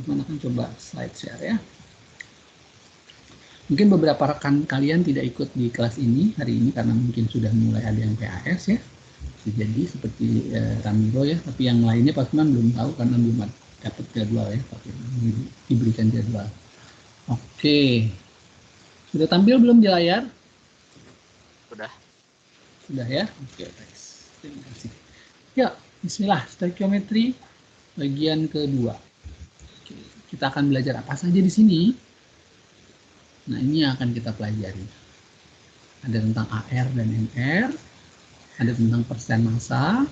Teman-teman akan coba slide share ya. Mungkin beberapa rekan kalian tidak ikut di kelas ini hari ini karena mungkin sudah mulai ada yang PAS ya. Jadi seperti Ramiro ya, tapi yang lainnya Pak Usman belum tahu karena belum dapat jadwal ya, diberikan jadwal. Oke, sudah tampil belum di layar? Sudah. Sudah ya? Oke, guys. Terima kasih. Ya, bismillah, stoikiometri bagian kedua. Oke, kita akan belajar apa saja di sini. Nah, ini yang akan kita pelajari. Ada tentang AR dan MR, ada tentang persen massa,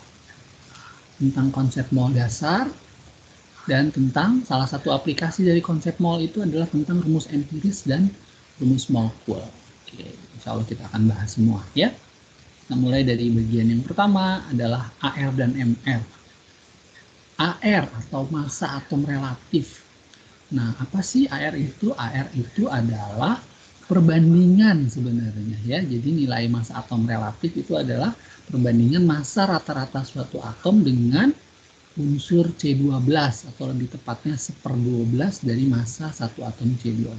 tentang konsep mol dasar, dan tentang salah satu aplikasi dari konsep mol itu adalah tentang rumus empiris dan rumus molekul. Oke, insya Allah kita akan bahas semua ya. Nah, mulai dari bagian yang pertama adalah AR dan MR. AR atau massa atom relatif. Nah, apa sih AR itu? AR itu adalah perbandingan sebenarnya ya. Jadi nilai massa atom relatif itu adalah perbandingan massa rata-rata suatu atom dengan unsur C12 atau lebih tepatnya 1/12 dari massa satu atom C12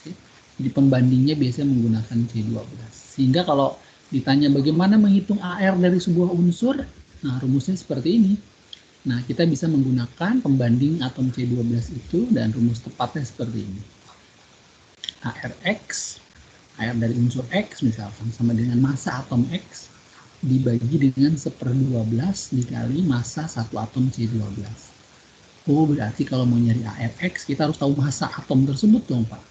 ya. Jadi pembandingnya biasanya menggunakan C12. Sehingga kalau ditanya bagaimana menghitung AR dari sebuah unsur, nah rumusnya seperti ini. Nah, kita bisa menggunakan pembanding atom C12 itu dan rumus tepatnya seperti ini. ARX, AR dari unsur X misalkan sama dengan massa atom X dibagi dengan 1/12 dikali massa satu atom C12. Oh, berarti kalau mau nyari ARX, kita harus tahu massa atom tersebut dong, Pak.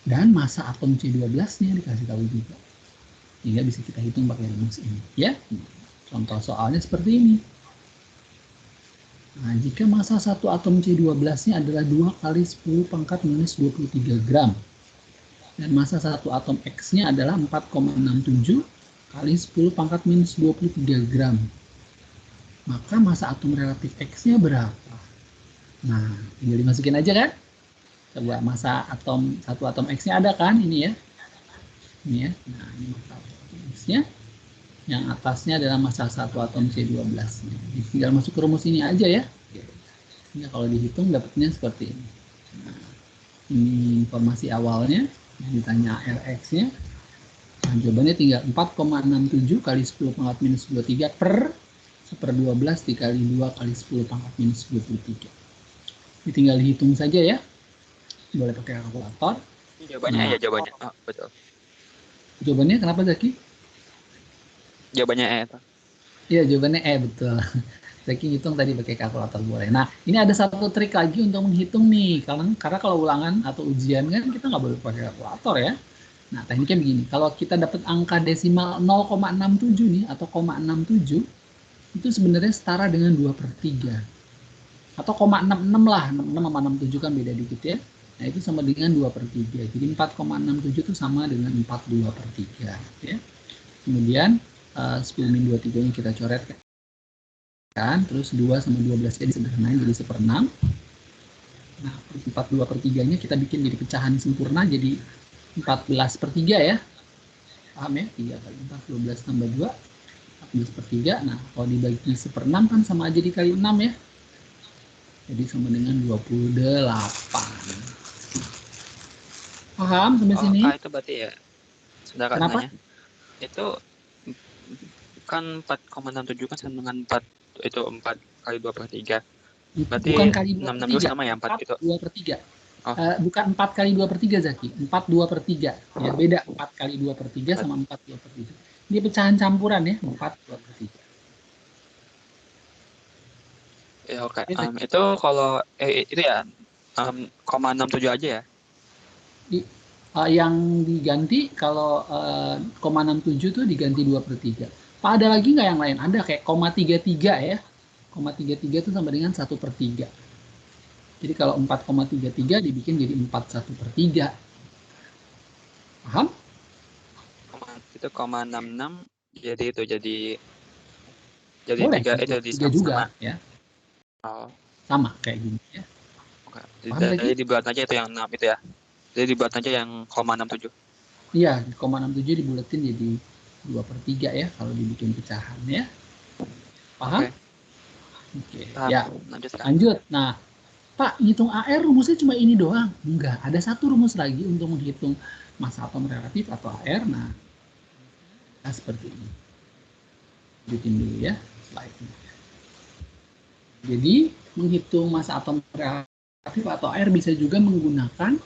Dan massa atom C12-nya dikasih tahu juga. Sehingga bisa kita hitung pakai rumus ini. Ya, contoh soalnya seperti ini. Nah, jika massa satu atom C12-nya adalah 2 kali 10 pangkat minus 23 gram. Dan massa satu atom X-nya adalah 4,67 kali 10 pangkat minus 23 gram. Maka massa atom relatif X-nya berapa? Nah, tinggal dimasukin aja kan? Coba massa atom satu atom X-nya ada kan? Ini ya. Ini ya. Nah, ini massa atom X-nya. Yang atasnya adalah massa satu atom C12-nya. Tinggal masuk ke rumus ini aja ya. Sehingga kalau dihitung dapatnya seperti ini. Nah, ini informasi awalnya. Ditanya RX-nya. Nah, jawabannya tinggal 4,67 kali 10 pangkat minus 23 per 1/12 dikali 2 kali 10 pangkat minus 23. Ini tinggal dihitung saja ya. Boleh pakai kalkulator. Jawabannya Nah, ya jawabannya. Oh, betul. Jawabannya kenapa Zaki? Jawabannya itu. Iya, jawabannya betul. Zaki hitung tadi pakai kalkulator boleh. Nah, ini ada satu trik lagi untuk menghitung nih. Karena kalau ulangan atau ujian kan kita nggak boleh pakai kalkulator ya. Nah, tekniknya begini. Kalau kita dapat angka desimal 0,67 nih atau 0,67 itu sebenarnya setara dengan 2/3. Atau 0,66 lah. 66 sama 67 kan beda dikit ya. Nah, itu sama dengan 2/3. Jadi 4,67 itu sama dengan 42/3 ya. Kemudian 10 min 23 nya kita coret kan, terus 2 sama 12 nya disederhanain jadi 1/6. Nah, 42/3 nya kita bikin jadi pecahan sempurna jadi 14/3 ya. Paham ya? 3 kali 4, 12 tambah 2, 14/3. Nah, kalau dibagi 1/6 kan sama aja dikali 6 ya. Jadi sama dengan 28. Paham sampai sini? Itu berarti ya. Sebentar Kenapa? nanya. Itu kan 4,67 kan sama dengan 4 itu 4 kali 2/3. Berarti Bukan kali 6 2/3. sama ya 4 itu. 2/3. Oh. Bukan 4 kali 2/3 Zaki. 4 2/3. Ya, beda 4 kali 2/3 sama 4 2/3. Ini pecahan campuran ya, 4 2/3. Ya oke. Itu kalau itu ya 0,67 aja ya. Yang diganti kalau 0,67 tuh diganti 2/3. Pak, ada lagi nggak yang lain? Ada kayak 0,33 ya. 0,33 itu sama dengan 1/3. Jadi kalau 4,33 dibikin jadi 4/1/3. Paham? Itu 0,66 jadi itu jadi Boleh, 3 itu di 3 juga sama. ya. Oh. Sama kayak gini ya. Oke. Paham Jadi dibuat aja itu yang 6 itu ya. Jadi dibuat aja yang 0,67. Iya, 0,67 dibuletin jadi 2/3 ya kalau dibikin pecahan ya. Paham? Oke. Ya, lanjut. Nah, Pak, ngitung AR rumusnya cuma ini doang. Enggak, ada satu rumus lagi untuk menghitung massa atom relatif atau AR. Nah, seperti ini. Bikin dulu ya slide-nya. Jadi, menghitung massa atom relatif atau AR bisa juga menggunakan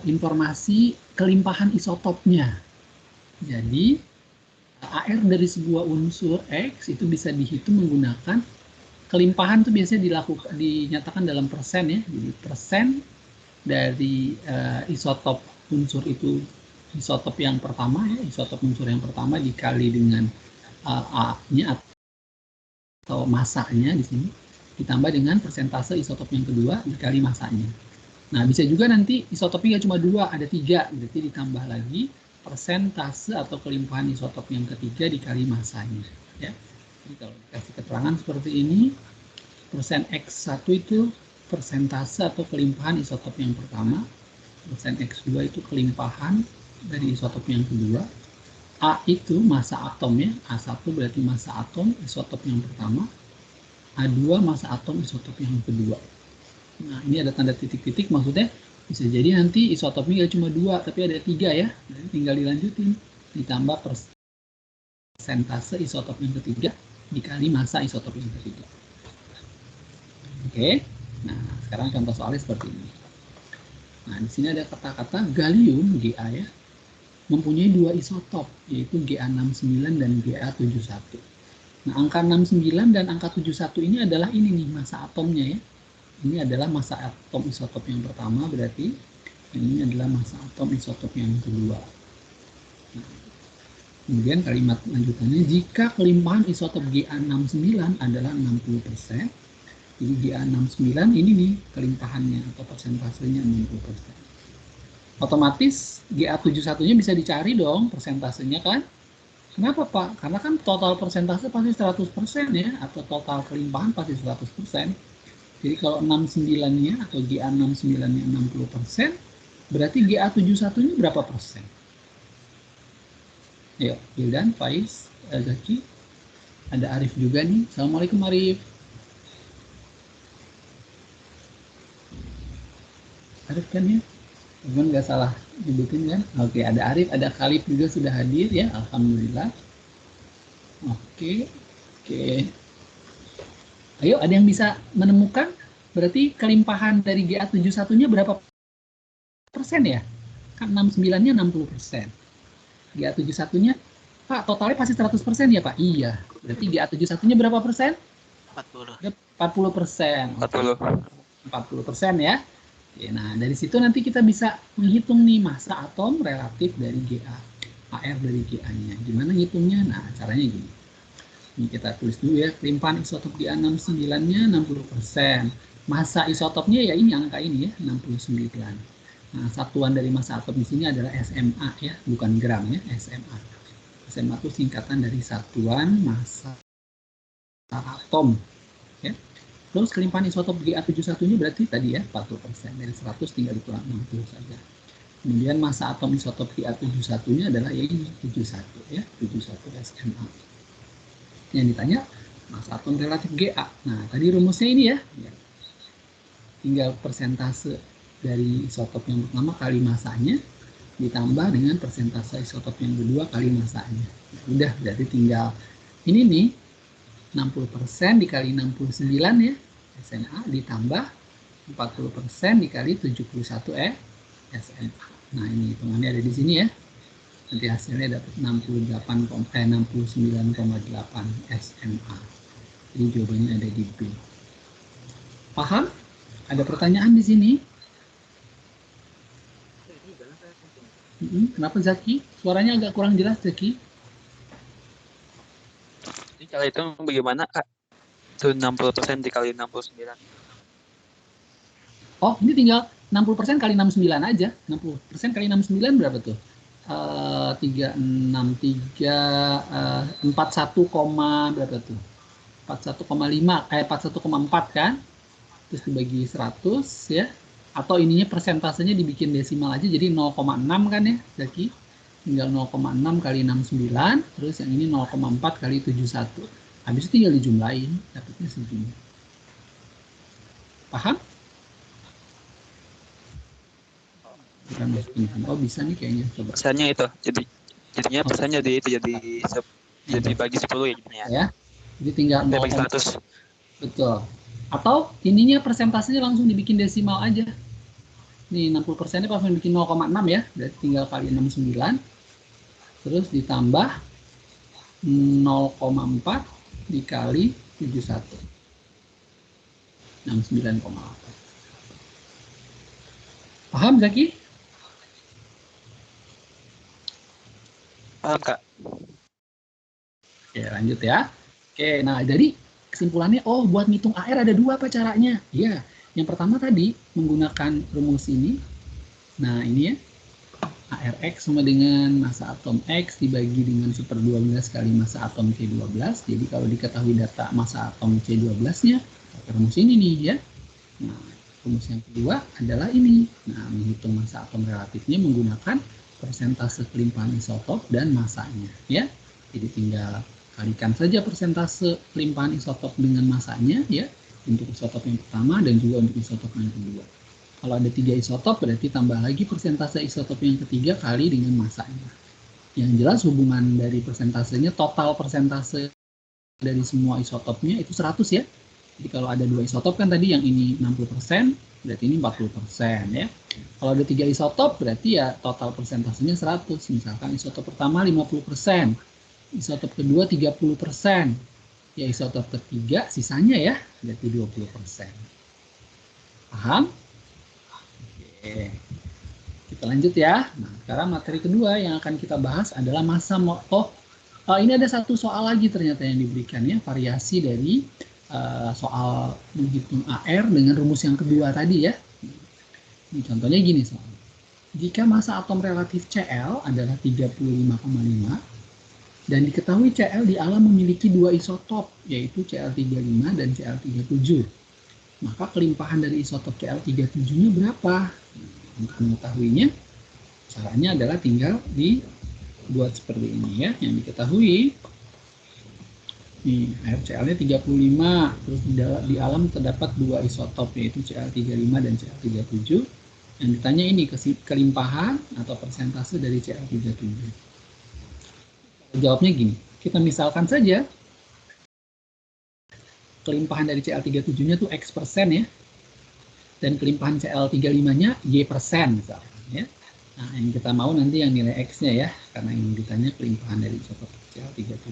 informasi kelimpahan isotopnya. Jadi, AR dari sebuah unsur X itu bisa dihitung menggunakan kelimpahan, itu biasanya dinyatakan dalam persen ya. Jadi persen dari isotop unsur itu, isotop yang pertama ya, isotop unsur yang pertama dikali dengan A-nya atau masanya di sini, ditambah dengan persentase isotop yang kedua dikali masanya. Nah, bisa juga nanti isotopnya cuma 2, ada 3, berarti ditambah lagi persentase atau kelimpahan isotop yang ketiga dikali masanya. Ya. Jadi kalau dikasih keterangan seperti ini, persen X1 itu persentase atau kelimpahan isotop yang pertama, persen X2 itu kelimpahan dari isotop yang kedua, A itu massa atomnya, A1 berarti massa atom isotop yang pertama, A2 massa atom isotop yang kedua. Nah, ini ada tanda titik-titik, maksudnya bisa jadi nanti isotopnya nggak cuma 2, tapi ada 3 ya. Jadi tinggal dilanjutin, ditambah persentase isotop yang ketiga dikali massa isotop yang ketiga. Oke, nah sekarang contoh soalnya seperti ini. Nah, di sini ada kata-kata gallium Ga ya, mempunyai 2 isotop, yaitu Ga69 dan Ga71. Nah, angka 69 dan angka 71 ini adalah ini nih massa atomnya ya. Ini adalah massa atom isotop yang pertama, berarti ini adalah massa atom isotop yang kedua. Nah, kemudian kalimat lanjutannya, jika kelimpahan isotop Ga69 adalah 60%, jadi Ga69 ini nih kelimpahannya atau persentasenya 60%. Otomatis Ga71-nya bisa dicari dong persentasenya kan? Kenapa Pak? Karena kan total persentase pasti 100% ya, atau total kelimpahan pasti 100%. Jadi kalau 69-nya atau Ga69-nya 60%, berarti Ga71-nya berapa persen? Ayo, Hildan, Faiz, Zaki, ada Arif juga nih. Assalamualaikum Arif. Arif kan ya? Teman nggak salah nyebutin kan? Oke, ada Arif, ada Khalif juga sudah hadir ya, alhamdulillah. Oke. Ayo, ada yang bisa menemukan berarti kelimpahan dari Ga71-nya berapa persen ya? Kan 69-nya 60%. Ga71-nya, Pak, totalnya pasti 100% ya, Pak? Iya. Berarti Ga71-nya berapa persen? 40%. 40% ya. Oke, nah, dari situ nanti kita bisa menghitung nih massa atom relatif dari Ga. AR dari Ga-nya. Gimana ngitungnya? Nah, caranya gini. Ini kita tulis dulu ya, kelimpahan isotop Ga69-nya 60%. Massa isotopnya ya ini angka ini ya, 69. Nah, satuan dari massa atom di sini adalah SMA ya, bukan gram ya, SMA. SMA itu singkatan dari satuan massa atom. Ya. Terus kelimpahan isotop Ga71-nya berarti tadi ya, 40%. Dari 100 tinggal dikurang 60 saja. Kemudian massa atom isotop Ga71-nya adalah ya ini, 71 ya, 71 SMA. Yang ditanya massa atom relatif Ga. Nah, tadi rumusnya ini ya. Tinggal persentase dari isotop yang pertama kali masanya ditambah dengan persentase isotop yang kedua kali masanya. Udah, berarti tinggal ini nih 60% dikali 69 ya SMA ditambah 40% dikali 71 SMA. Nah, ini hitungannya ada di sini ya. Nanti hasilnya dapat 69,8 SMA. Jadi jawabannya ada di B. Paham? Ada pertanyaan di sini? Kenapa Zaki? Suaranya agak kurang jelas Zaki. Ini cara itu bagaimana Kak? Itu 60% dikali 69. Oh, ini tinggal 60% kali 69 aja. 60% kali 69 berapa tuh? 363 41, berapa tuh? 41,4 kan? Terus dibagi 100 ya. Atau ininya persentasenya dibikin desimal aja jadi 0,6 kan ya, Zaki? Tinggal 0,6 kali 69, terus yang ini 0,4 kali 71. Habis itu tinggal dijumlahin, dapatnya segini. Paham? Bukan masukin. Oh bisa nih kayaknya, coba. Persennya itu, jadinya Oh, persennya jadi ini bagi 10 ya jadinya. ya. Jadi tinggal Bagi 0, 100. betul. Atau ininya persentasenya langsung dibikin desimal aja. Nih 60% pas bikin 0,6 ya, berarti tinggal kali 69, terus ditambah 0,4 dikali 71, 69,8. Paham Zaki? Paham Kak? Oke lanjut ya. Oke, nah dari kesimpulannya, oh buat ngitung AR ada dua apa caranya? Iya, yang pertama tadi menggunakan rumus ini. Nah ini ya, ARX sama dengan massa atom X dibagi dengan 1/12 kali massa atom C12. Jadi kalau diketahui data massa atom C12-nya, pakai rumus ini nih ya. Nah, rumus yang kedua adalah ini. Nah, menghitung massa atom relatifnya menggunakan persentase kelimpahan isotop dan masanya ya. Jadi tinggal kalikan saja persentase kelimpahan isotop dengan masanya ya, untuk isotop yang pertama dan juga untuk isotop yang kedua. Kalau ada 3 isotop berarti tambah lagi persentase isotop yang ketiga kali dengan masanya. Yang jelas hubungan dari persentasenya, total persentase dari semua isotopnya itu 100 ya. Jadi kalau ada 2 isotop kan tadi yang ini 60%, berarti ini 40% ya. Kalau ada 3 isotop berarti ya total persentasenya 100. Misalkan isotop pertama 50%, isotop kedua 30%. Ya isotop ketiga sisanya ya, berarti 20%. Paham? Oke. Kita lanjut ya. Nah, sekarang materi kedua yang akan kita bahas adalah massa motor. Ini ada satu soal lagi ternyata yang diberikan ya, variasi dari soal menghitung AR dengan rumus yang kedua tadi ya. Ini contohnya gini soal. Jika massa atom relatif Cl adalah 35,5 dan diketahui Cl di alam memiliki dua isotop, yaitu Cl35 dan Cl37. Maka kelimpahan dari isotop Cl37-nya berapa? Untuk mengetahuinya, caranya adalah tinggal dibuat seperti ini ya. Yang diketahui, nih air Cl-nya 35, terus di alam terdapat dua isotop, yaitu Cl35 dan Cl37. Yang ditanya ini kelimpahan atau persentase dari Cl37. Jawabnya gini, kita misalkan saja kelimpahan dari Cl37-nya tuh X persen ya, dan kelimpahan Cl35-nya Y persen misalkan ya. Nah, yang kita mau nanti yang nilai X-nya ya, karena yang ditanya kelimpahan dari isotop Cl37.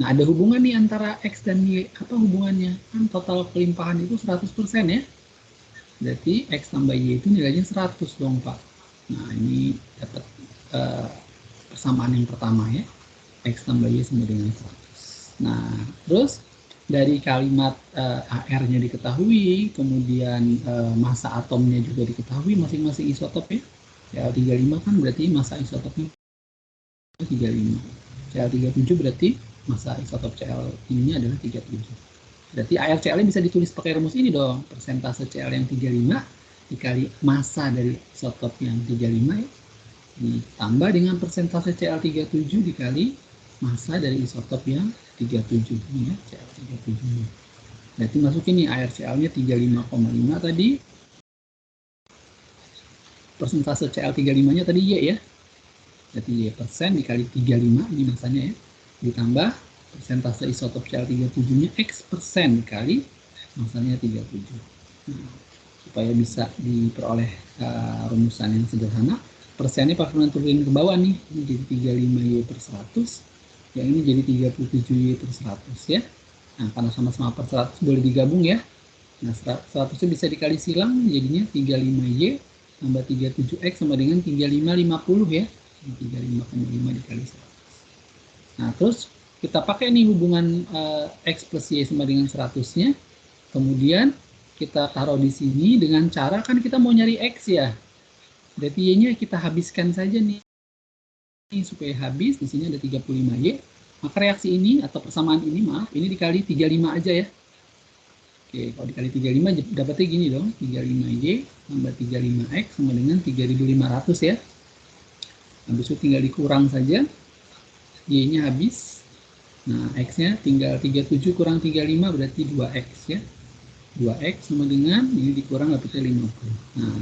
Nah, ada hubungan nih antara X dan Y. Apa hubungannya? Kan total kelimpahan itu 100% ya. Berarti X tambah Y itu nilainya 100 dong, Pak. Nah, ini dapat persamaan yang pertama ya. X tambah Y sama dengan 100. Nah, terus dari kalimat AR-nya diketahui, kemudian massa atomnya juga diketahui masing-masing isotop ya. Cl35 kan berarti massa isotopnya 35. Cl37 berarti massa isotop Cl ini adalah 37. Berarti ARCL bisa ditulis pakai rumus ini dong. Persentase Cl yang 35 dikali massa dari isotop yang 35 ya, ditambah dengan persentase Cl37 dikali massa dari isotop yang 37 ya, Cl37. Berarti masukin nih ARCL-nya 35,5 tadi. Persentase Cl35-nya tadi Y ya. Berarti Y persen dikali 35 ini masanya ya. Ditambah persentase isotop Cl37-nya X persen dikali masanya 37. Nah, supaya bisa diperoleh rumusan yang sederhana, persennya pakai turunin ke bawah nih, ini jadi 35Y per 100, yang ini jadi 37Y per 100 ya. Nah, karena sama-sama per 100 boleh digabung ya. Nah, 100-nya bisa dikali silang, jadinya 35Y tambah 37X sama dengan 3550 ya. 35,5 dikali 100. Nah, terus kita pakai nih hubungan X plus Y sama dengan 100-nya. Kemudian kita taruh di sini dengan cara kan kita mau nyari X ya. Berarti Y-nya kita habiskan saja nih. Supaya habis, di sini ada 35Y. Maka reaksi ini atau persamaan ini, maaf, ini dikali 35 aja ya. Oke, kalau dikali 35 dapatnya gini dong. 35Y tambah 35X sama dengan 3500 ya. Habis itu tinggal dikurang saja. Y-nya habis. Nah, X-nya tinggal 37 kurang 35 berarti 2X ya. 2X sama dengan, ini dikurang dapatnya 50. Nah,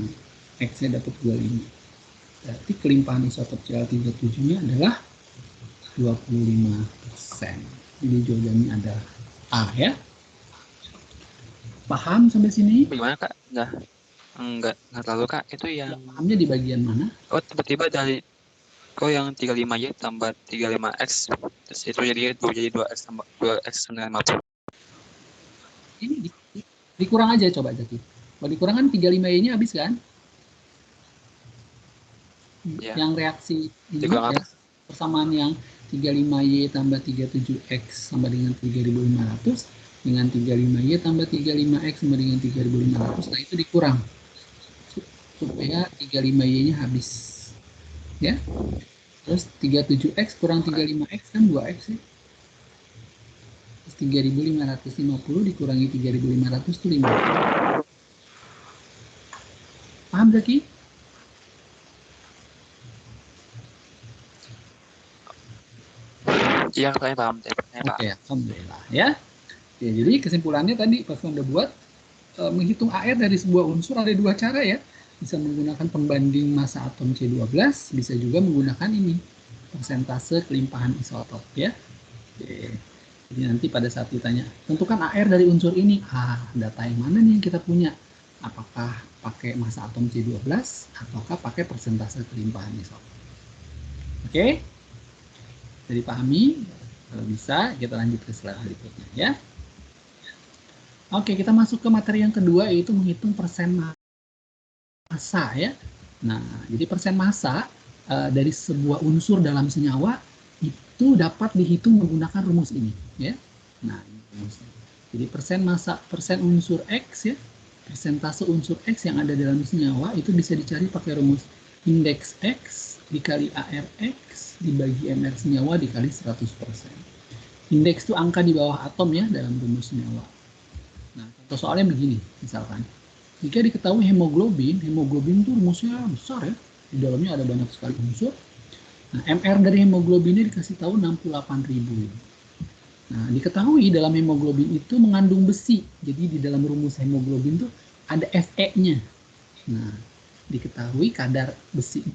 X-nya dapat 25. Berarti kelimpahan isotop Cl37-nya adalah 25%. Jadi jawabannya adalah A ya. Paham sampai sini? Bagaimana Kak? Enggak terlalu Kak. Itu Ya, yang pahamnya di bagian mana? tiba-tiba dari yang 35Y tambah 35X, terus itu jadi 2X tambah 2X sama 50. Ini dikurang aja coba jadi. Kalau dikurang kan 35Y-nya habis kan? Ya, Yang reaksi ini dikurang ya, apa? persamaan yang 35Y tambah 37X sama dengan 3500 dengan 35Y tambah 35X sama dengan 3500, nah itu dikurang supaya 35Y-nya habis ya. Terus 37X kurang 35X kan 2X ya. Terus 3550 dikurangi 3500 itu 5. Paham Zaki? Iya, saya paham. Oke, alhamdulillah ya. Ya, jadi kesimpulannya tadi pas Anda buat menghitung AR dari sebuah unsur ada dua cara ya. Bisa menggunakan pembanding massa atom C12, bisa juga menggunakan ini persentase kelimpahan isotop ya. Oke. Jadi nanti pada saat ditanya, tentukan AR dari unsur ini. Data yang mana nih yang kita punya? Apakah pakai massa atom C12 ataukah pakai persentase kelimpahan isotop? Oke? Jadi pahami? Kalau bisa, kita lanjut ke slide berikutnya ya. Oke, kita masuk ke materi yang kedua, yaitu menghitung persen massa ya. Nah, jadi persen massa dari sebuah unsur dalam senyawa itu dapat dihitung menggunakan rumus ini ya. Nah, ini rumusnya. Jadi persen massa, persen unsur X ya, persentase unsur X yang ada dalam senyawa itu bisa dicari pakai rumus indeks X dikali ARX dibagi MR senyawa dikali 100%. Indeks itu angka di bawah atom ya dalam rumus senyawa. Nah, contoh soalnya begini, misalkan jika diketahui hemoglobin itu rumusnya besar ya, di dalamnya ada banyak sekali unsur. Nah, MR dari hemoglobinnya dikasih tahu 68.000. Nah, diketahui dalam hemoglobin itu mengandung besi. Jadi di dalam rumus hemoglobin itu ada Fe-nya. Nah, diketahui kadar besinya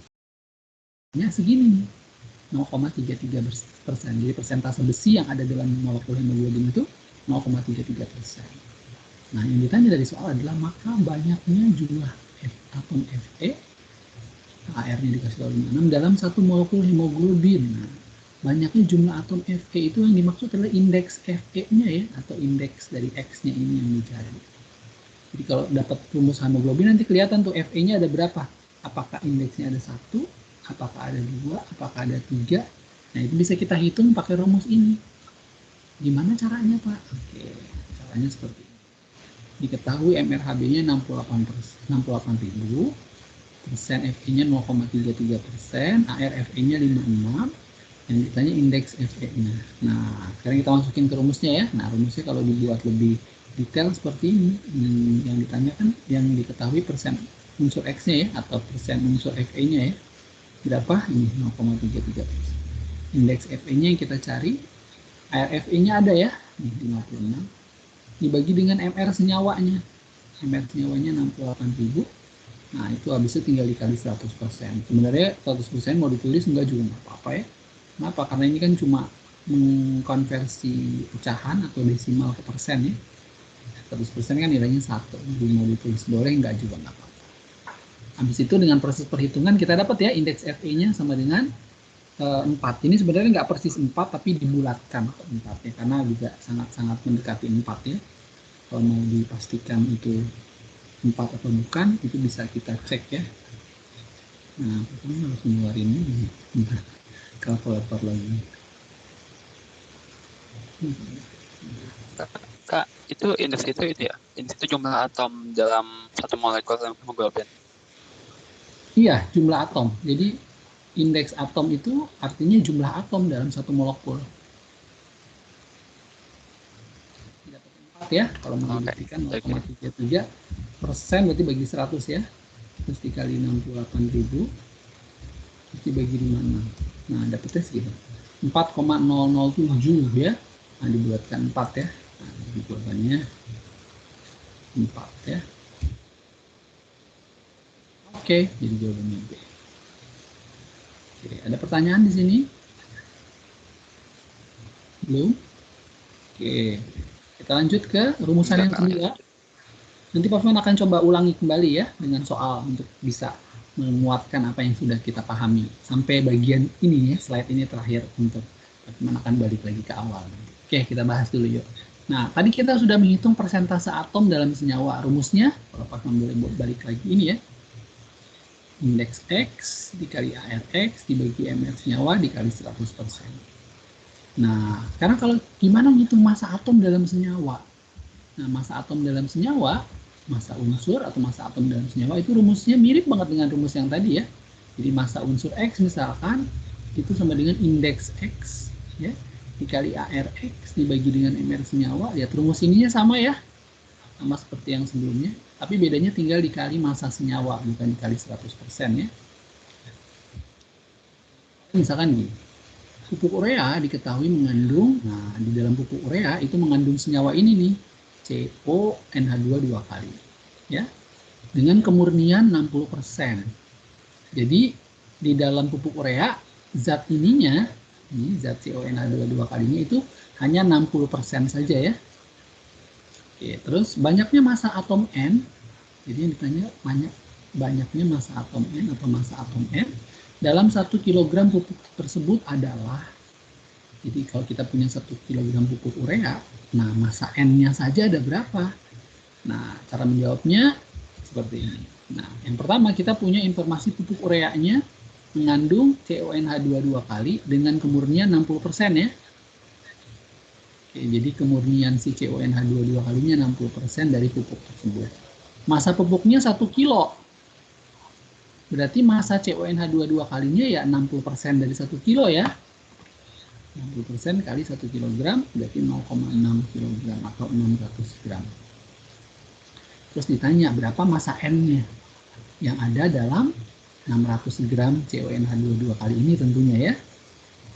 segini nih, 0,33%. Jadi persentase besi yang ada dalam molekul hemoglobin itu 0,33%. Nah, yang ditanya dari soal adalah maka banyaknya jumlah atom Fe, AR-nya dikasih tahu 56 dalam satu molekul hemoglobin. Nah, banyaknya jumlah atom Fe itu yang dimaksud adalah indeks Fe-nya ya, atau indeks dari X-nya ini yang dicari. Jadi kalau dapat rumus hemoglobin nanti kelihatan tuh Fe-nya ada berapa. Apakah indeksnya ada 1, apakah ada 2, apakah ada 3. Nah, itu bisa kita hitung pakai rumus ini. Gimana caranya, Pak? Oke, caranya seperti ini. Diketahui MRHB-nya 68.000, persen Fe-nya 0,33%, ARFE-nya 56, yang ditanya indeks Fe-nya. Nah, sekarang kita masukin ke rumusnya ya. Nah, rumusnya kalau dibuat lebih detail seperti ini, yang ditanyakan yang diketahui persen unsur X-nya ya, atau persen unsur Fe-nya ya. Berapa? Ini 0,33%. Indeks Fe-nya yang kita cari, ARFE-nya ada ya, nih 56. Dibagi dengan MR senyawanya. MR senyawanya 68.000. Nah, itu habisnya tinggal dikali 100%. Sebenarnya 100% mau ditulis enggak juga nggak apa-apa ya. Kenapa? Karena ini kan cuma mengkonversi pecahan atau desimal ke persen ya. 100% kan nilainya 1. Jadi mau ditulis boleh enggak juga nggak apa-apa. Habis itu dengan proses perhitungan kita dapat ya indeks Fe-nya sama dengan 4. Ini sebenarnya nggak persis 4 tapi dibulatkan 4 ya, karena juga sangat-sangat mendekati 4 ya. Kalau mau dipastikan itu 4 atau bukan, itu bisa kita cek ya. Nah, pertama harus ngeluarin ini. Kalkulator lagi. Kak, itu indeks itu ya? Indeks itu jumlah atom dalam satu molekul hemoglobin. Iya, jumlah atom. Jadi indeks atom itu artinya jumlah atom dalam satu molekul. Dapat 4 ya, kalau mau dibuktikan 0,33% berarti bagi 100 ya. Terus dikali 68.000, terus dibagi 56. Nah, dapetnya segitu. 4,007 ya. Nah, dibuatkan 4 ya. Nah, jadi jawabannya 4 ya. Oke, jadi jawabannya B. Oke, ada pertanyaan di sini? Belum? Oke, kita lanjut ke rumusan yang kedua. Nanti Pak Firman akan coba ulangi kembali ya dengan soal untuk bisa menguatkan apa yang sudah kita pahami. Sampai bagian ini ya, slide ini terakhir untuk Pak Firman akan balik lagi ke awal. Oke, kita bahas dulu yuk. Nah, tadi kita sudah menghitung persentase atom dalam senyawa. Rumusnya, kalau Pak Firman boleh balik lagi ini ya. Indeks X dikali ARX dibagi MR senyawa dikali 100%. Nah, sekarang kalau gimana ngitung massa atom dalam senyawa? Nah, massa atom dalam senyawa, massa unsur atau massa atom dalam senyawa itu rumusnya mirip banget dengan rumus yang tadi ya. Jadi massa unsur X misalkan itu sama dengan indeks X ya dikali ARX dibagi dengan MR senyawa. Lihat rumus ininya sama ya. Sama seperti yang sebelumnya, tapi bedanya tinggal dikali massa senyawa bukan dikali 100% ya. Misalkan gini. Pupuk urea diketahui mengandung, nah di dalam pupuk urea itu mengandung senyawa ini nih, CONH2 2 kali. Ya, dengan kemurnian 60%. Jadi di dalam pupuk urea zat ininya, ini zat CONH2 2 kalinya itu hanya 60% saja ya. Oke, terus banyaknya massa atom N. Jadi yang ditanya banyaknya massa atom N atau massa atom N dalam 1 kg pupuk tersebut adalah, jadi kalau kita punya 1 kg pupuk urea, nah massa N-nya saja ada berapa? Nah, cara menjawabnya seperti ini. Nah, yang pertama kita punya informasi pupuk ureanya mengandung CONH2 2 kali dengan kemurnian 60% ya. Oke, jadi kemurnian si CONH2 2 kalinya 60% dari pupuk tersebut. Massa pupuknya 1 kilo. Berarti massa CONH2 2 kalinya ya 60% dari 1 kilo ya. 60% kali 1 kg berarti 0,6 kg atau 600 gram. Terus ditanya berapa massa N-nya yang ada dalam 600 gram CONH2 2 kali ini tentunya ya.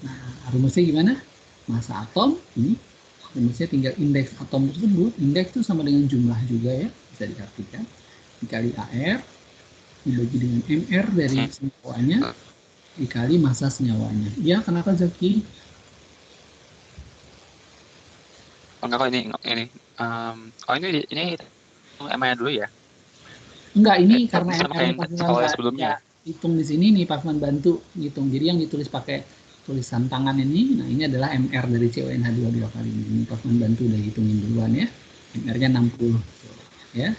Nah, rumusnya gimana? Massa atom ini rumusnya tinggal indeks atom tersebut. Indeks itu sama dengan jumlah juga ya, bisa diartikan. Dikali AR dibagi dengan MR dari senyawanya dikali massa senyawanya. Ya, kenapa Zaki? Enggak kok ini ini MR dulu ya? Enggak, ini karena sama MR kayak soal sebelumnya. Hitung di sini nih Pak Firman bantu hitung. Jadi yang ditulis pakai tulisan tangan ini, nah ini adalah MR dari CONH2 2 kali ini. Pak Firman bantu udah hitungin duluan ya. MR-nya 60 ya.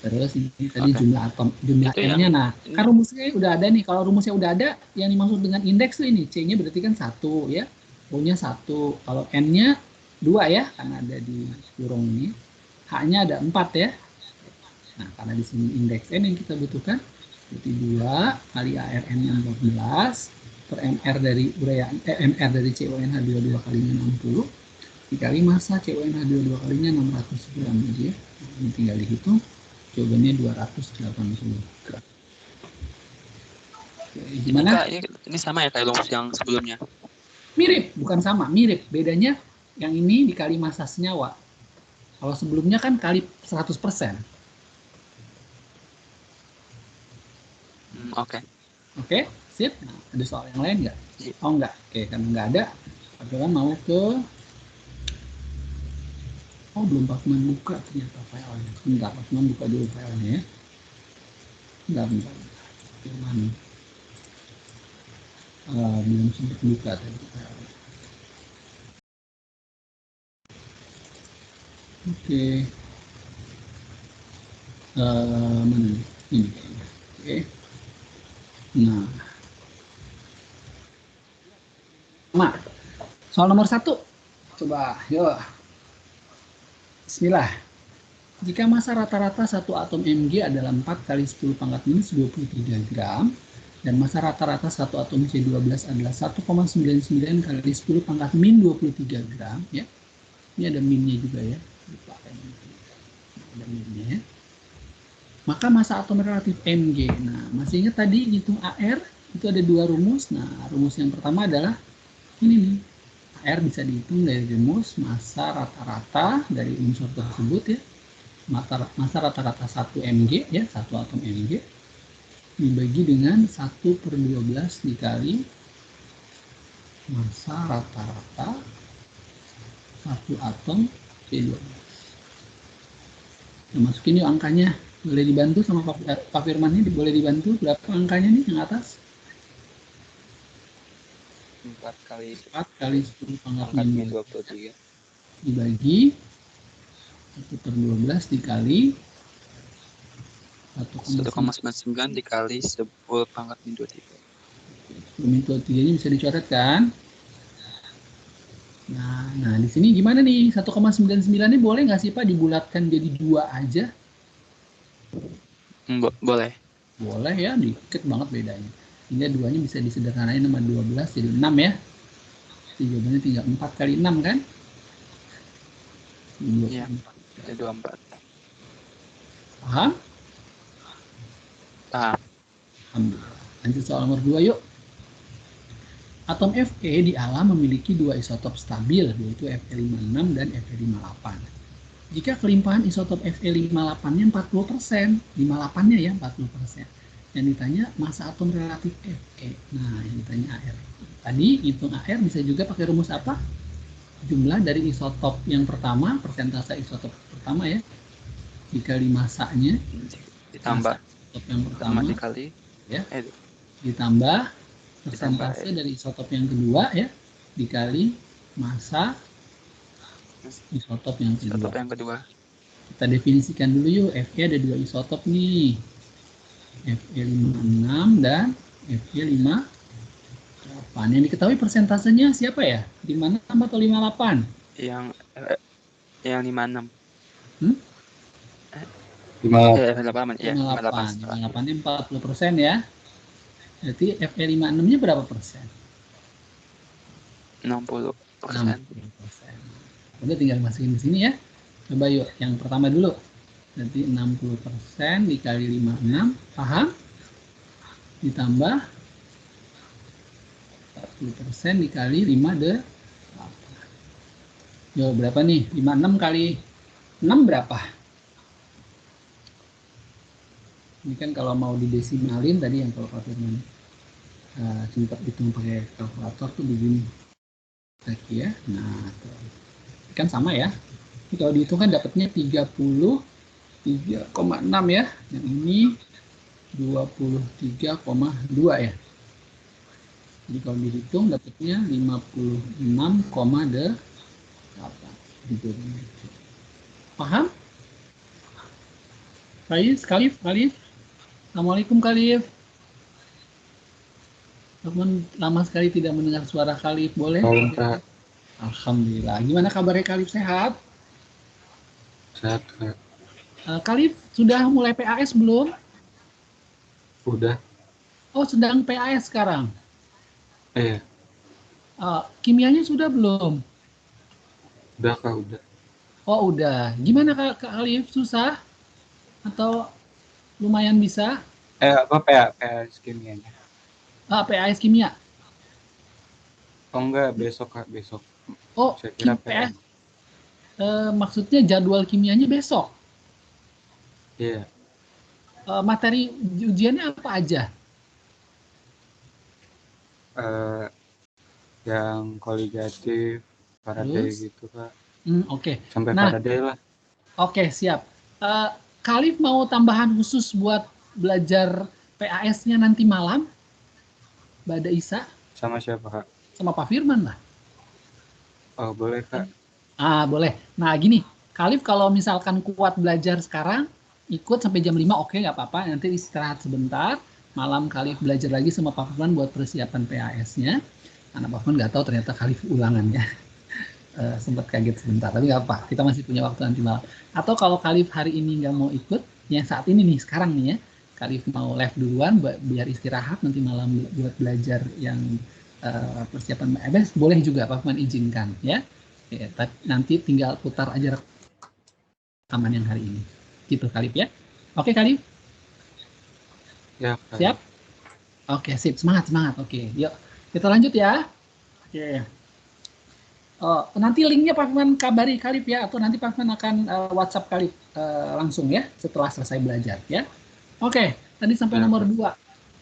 Terus ini tadi jumlah atom, jumlah N-nya. Nah, kan rumusnya udah ada nih. Kalau rumusnya udah ada, yang dimaksud dengan indeks tuh ini. C-nya berarti kan 1 ya. O-nya 1. Kalau N-nya 2 ya, karena ada di kurung ini. H-nya ada 4 ya. Nah, karena di sini indeks N yang kita butuhkan. Berarti 2 kali ARN-nya 14 per MR dari urea, MR dari CONH2 2 kalinya 60 dikali massa CONH2 2 kalinya 600 gram aja ya. Ini tinggal dihitung. Jawabannya 280 gram. Oke, gimana? Ini sama ya kayak rumus yang sebelumnya? Mirip, bukan sama, mirip. Bedanya yang ini dikali massa senyawa. Kalau sebelumnya kan kali 100%. Oke. Oke, sip. Nah, ada soal yang lain nggak? Oh nggak. Oke, kan nggak ada. Kita mau ke... Oh, belum Pak Firman buka ternyata filenya. Bentar, Pak Firman buka dulu filenya ya. Bentar. Firman. Belum sempat buka tadi filenya. Oke. Mana nih? Ini kayaknya. Oke. Nah. Soal nomor 1. Coba, yuk. Bismillah. Jika massa rata-rata satu atom Mg adalah 4 kali 10 pangkat minus 23 gram, dan massa rata-rata satu atom C12 adalah 1,99 kali 10 pangkat min 23 gram, ya. Ini ada minnya juga ya. Ada minnya ya. Maka massa atom relatif Mg. Nah, masih ingat tadi hitung AR, itu ada 2 rumus. Nah, rumus yang pertama adalah ini nih. AR bisa dihitung dari rumus massa rata-rata dari unsur tersebut ya. Massa rata-rata 1 Mg ya, 1 atom Mg dibagi dengan 1/12 dikali massa rata-rata satu atom C12. Nah, masukin yuk angkanya. Boleh dibantu sama Pak Firman ini, boleh dibantu berapa angkanya nih yang atas? 4 kali 4 kali 10 pangkat min 23. Dibagi 1/12 dikali 1,99 dikali 10 pangkat min 23. 10 min 23 nya bisa dicoret kan? Nah di sini gimana nih? 1,99 ini boleh nggak sih Pak dibulatkan jadi 2 aja? Boleh. Boleh ya, dikit banget bedanya. Hingga 2-nya bisa disederhanain sama 12 jadi 6 ya. 13-nya 4 kali 6 kan? Iya, 24. Paham? Paham. Alhamdulillah. Lanjut soal nomor 2 yuk. Atom Fe di alam memiliki 2 isotop stabil, yaitu Fe56 dan Fe58. Jika kelimpahan isotop Fe58-nya 40%, 58-nya ya 40%. Yang ditanya massa atom relatif Fe. Nah, yang ditanya AR. Tadi hitung AR bisa juga pakai rumus apa? Jumlah dari isotop yang pertama, persentase isotop pertama ya, dikali massanya, ditambah isotop yang pertama dikali ya, ditambah persentase dari isotop yang kedua ya, dikali massa isotop yang kedua. Kita definisikan dulu yuk, Fe ada 2 isotop nih, Fe56 dan Fe58. Yang diketahui persentasenya siapa ya? 56 atau 58? Yang 56. 58 nya 40% ya. Berarti Fe56-nya berapa persen? 60%. Udah tinggal masukin di sini ya. Coba yuk, yang pertama dulu. Berarti 60% dikali 56, paham? Ditambah 40% dikali 5 Yo, berapa nih? 56 kali 6 berapa? Ini kan kalau mau didesimalin tadi yang kalau Pak Firman sempat hitung pakai kalkulator tuh begini. Lagi ya. Nah, tuh. Kan sama ya. Ini kalau dihitung kan dapatnya 33,6 ya. Yang ini 23,2 ya. Jadi kalau dihitung dapatnya 56,8. Paham? Kalif. Assalamualaikum Kalif. Teman lama sekali tidak mendengar suara Kalif, boleh? Alhamdulillah. Gimana kabarnya Kalif, sehat? Sehat, Kak. Kalif sudah mulai PAS belum? Udah. Oh, sedang PAS sekarang. Iya. Kimianya sudah belum? Udah, Kak, udah. Oh, udah. Gimana Kak Kalif, susah? Atau lumayan bisa? PAS kimianya? PAS kimia. Oh enggak, besok Kak, besok. Oh, saya kira PAS. Maksudnya jadwal kimianya besok? Iya. Materi ujiannya apa aja? Yang koligatif, Faraday gitu Kak. Oke. Sampai Faraday lah. Oke, siap. Kalif mau tambahan khusus buat belajar PAS-nya nanti malam? Bada Isa? Sama siapa Kak? Sama Pak Firman lah. Oh boleh Kak. Boleh. Nah gini, Kalif kalau misalkan kuat belajar sekarang, ikut sampai jam 5, oke, nggak apa-apa. Nanti istirahat sebentar. Malam Kalif belajar lagi sama Pak Firman buat persiapan PAS-nya. Karena Pak Firman nggak tahu ternyata Kalif ulangannya. Sempat kaget sebentar, tapi nggak apa, kita masih punya waktu nanti malam. Atau kalau Kalif hari ini nggak mau ikut, yang saat ini nih, sekarang nih ya, Kalif mau live duluan, biar istirahat, nanti malam buat belajar yang persiapan PAS, boleh juga Pak Firman izinkan ya. Oke, nanti tinggal putar aja rekaman yang hari ini. Gitu Kalif ya. Oke Kalif? Ya, Kak. Siap? Oke, sip. Semangat. Oke, yuk. Kita lanjut ya. Oke. Nanti linknya Pak Firman kabari Kalif ya, atau nanti Pak Firman akan WhatsApp Kalif langsung ya, setelah selesai belajar ya. Oke, tadi sampai nomor 2.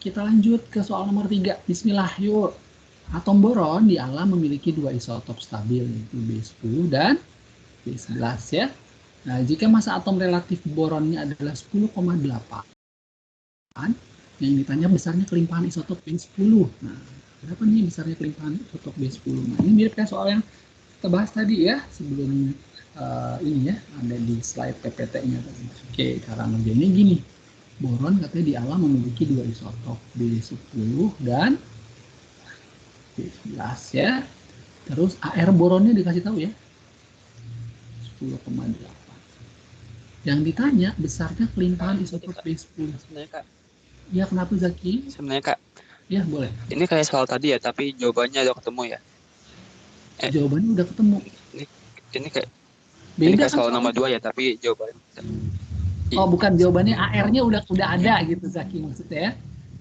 kita lanjut ke soal nomor 3. Bismillah, yuk. Atom boron di alam memiliki dua isotop stabil, yaitu B10 dan B11 ya. Nah, jika massa atom relatif boronnya adalah 10,8, yang ditanya besarnya kelimpahan isotop B10. Nah, berapa nih besarnya kelimpahan isotop B10? Nah, ini mirip kayak soal yang kita bahas tadi ya, sebelum ini ya, ada di slide PPT-nya tadi. Oke, cara ngerjainnya gini. Boron katanya di alam memiliki dua isotop, B10 dan B11 ya. Terus AR boronnya dikasih tahu ya, 10,8. Yang ditanya besarnya kelimpahan isotop B10. Sebenarnya Kak, Ya, kenapa Zaki? sebenarnya Kak, Ya, boleh. ini kayak soal tadi ya, tapi jawabannya udah ketemu ya. Jawabannya udah ketemu. Ini kayak Beda kan soal soalnya? nomor 2 ya, tapi jawabannya. Oh, bukan, jawabannya AR-nya udah ada gitu Zaki maksudnya ya.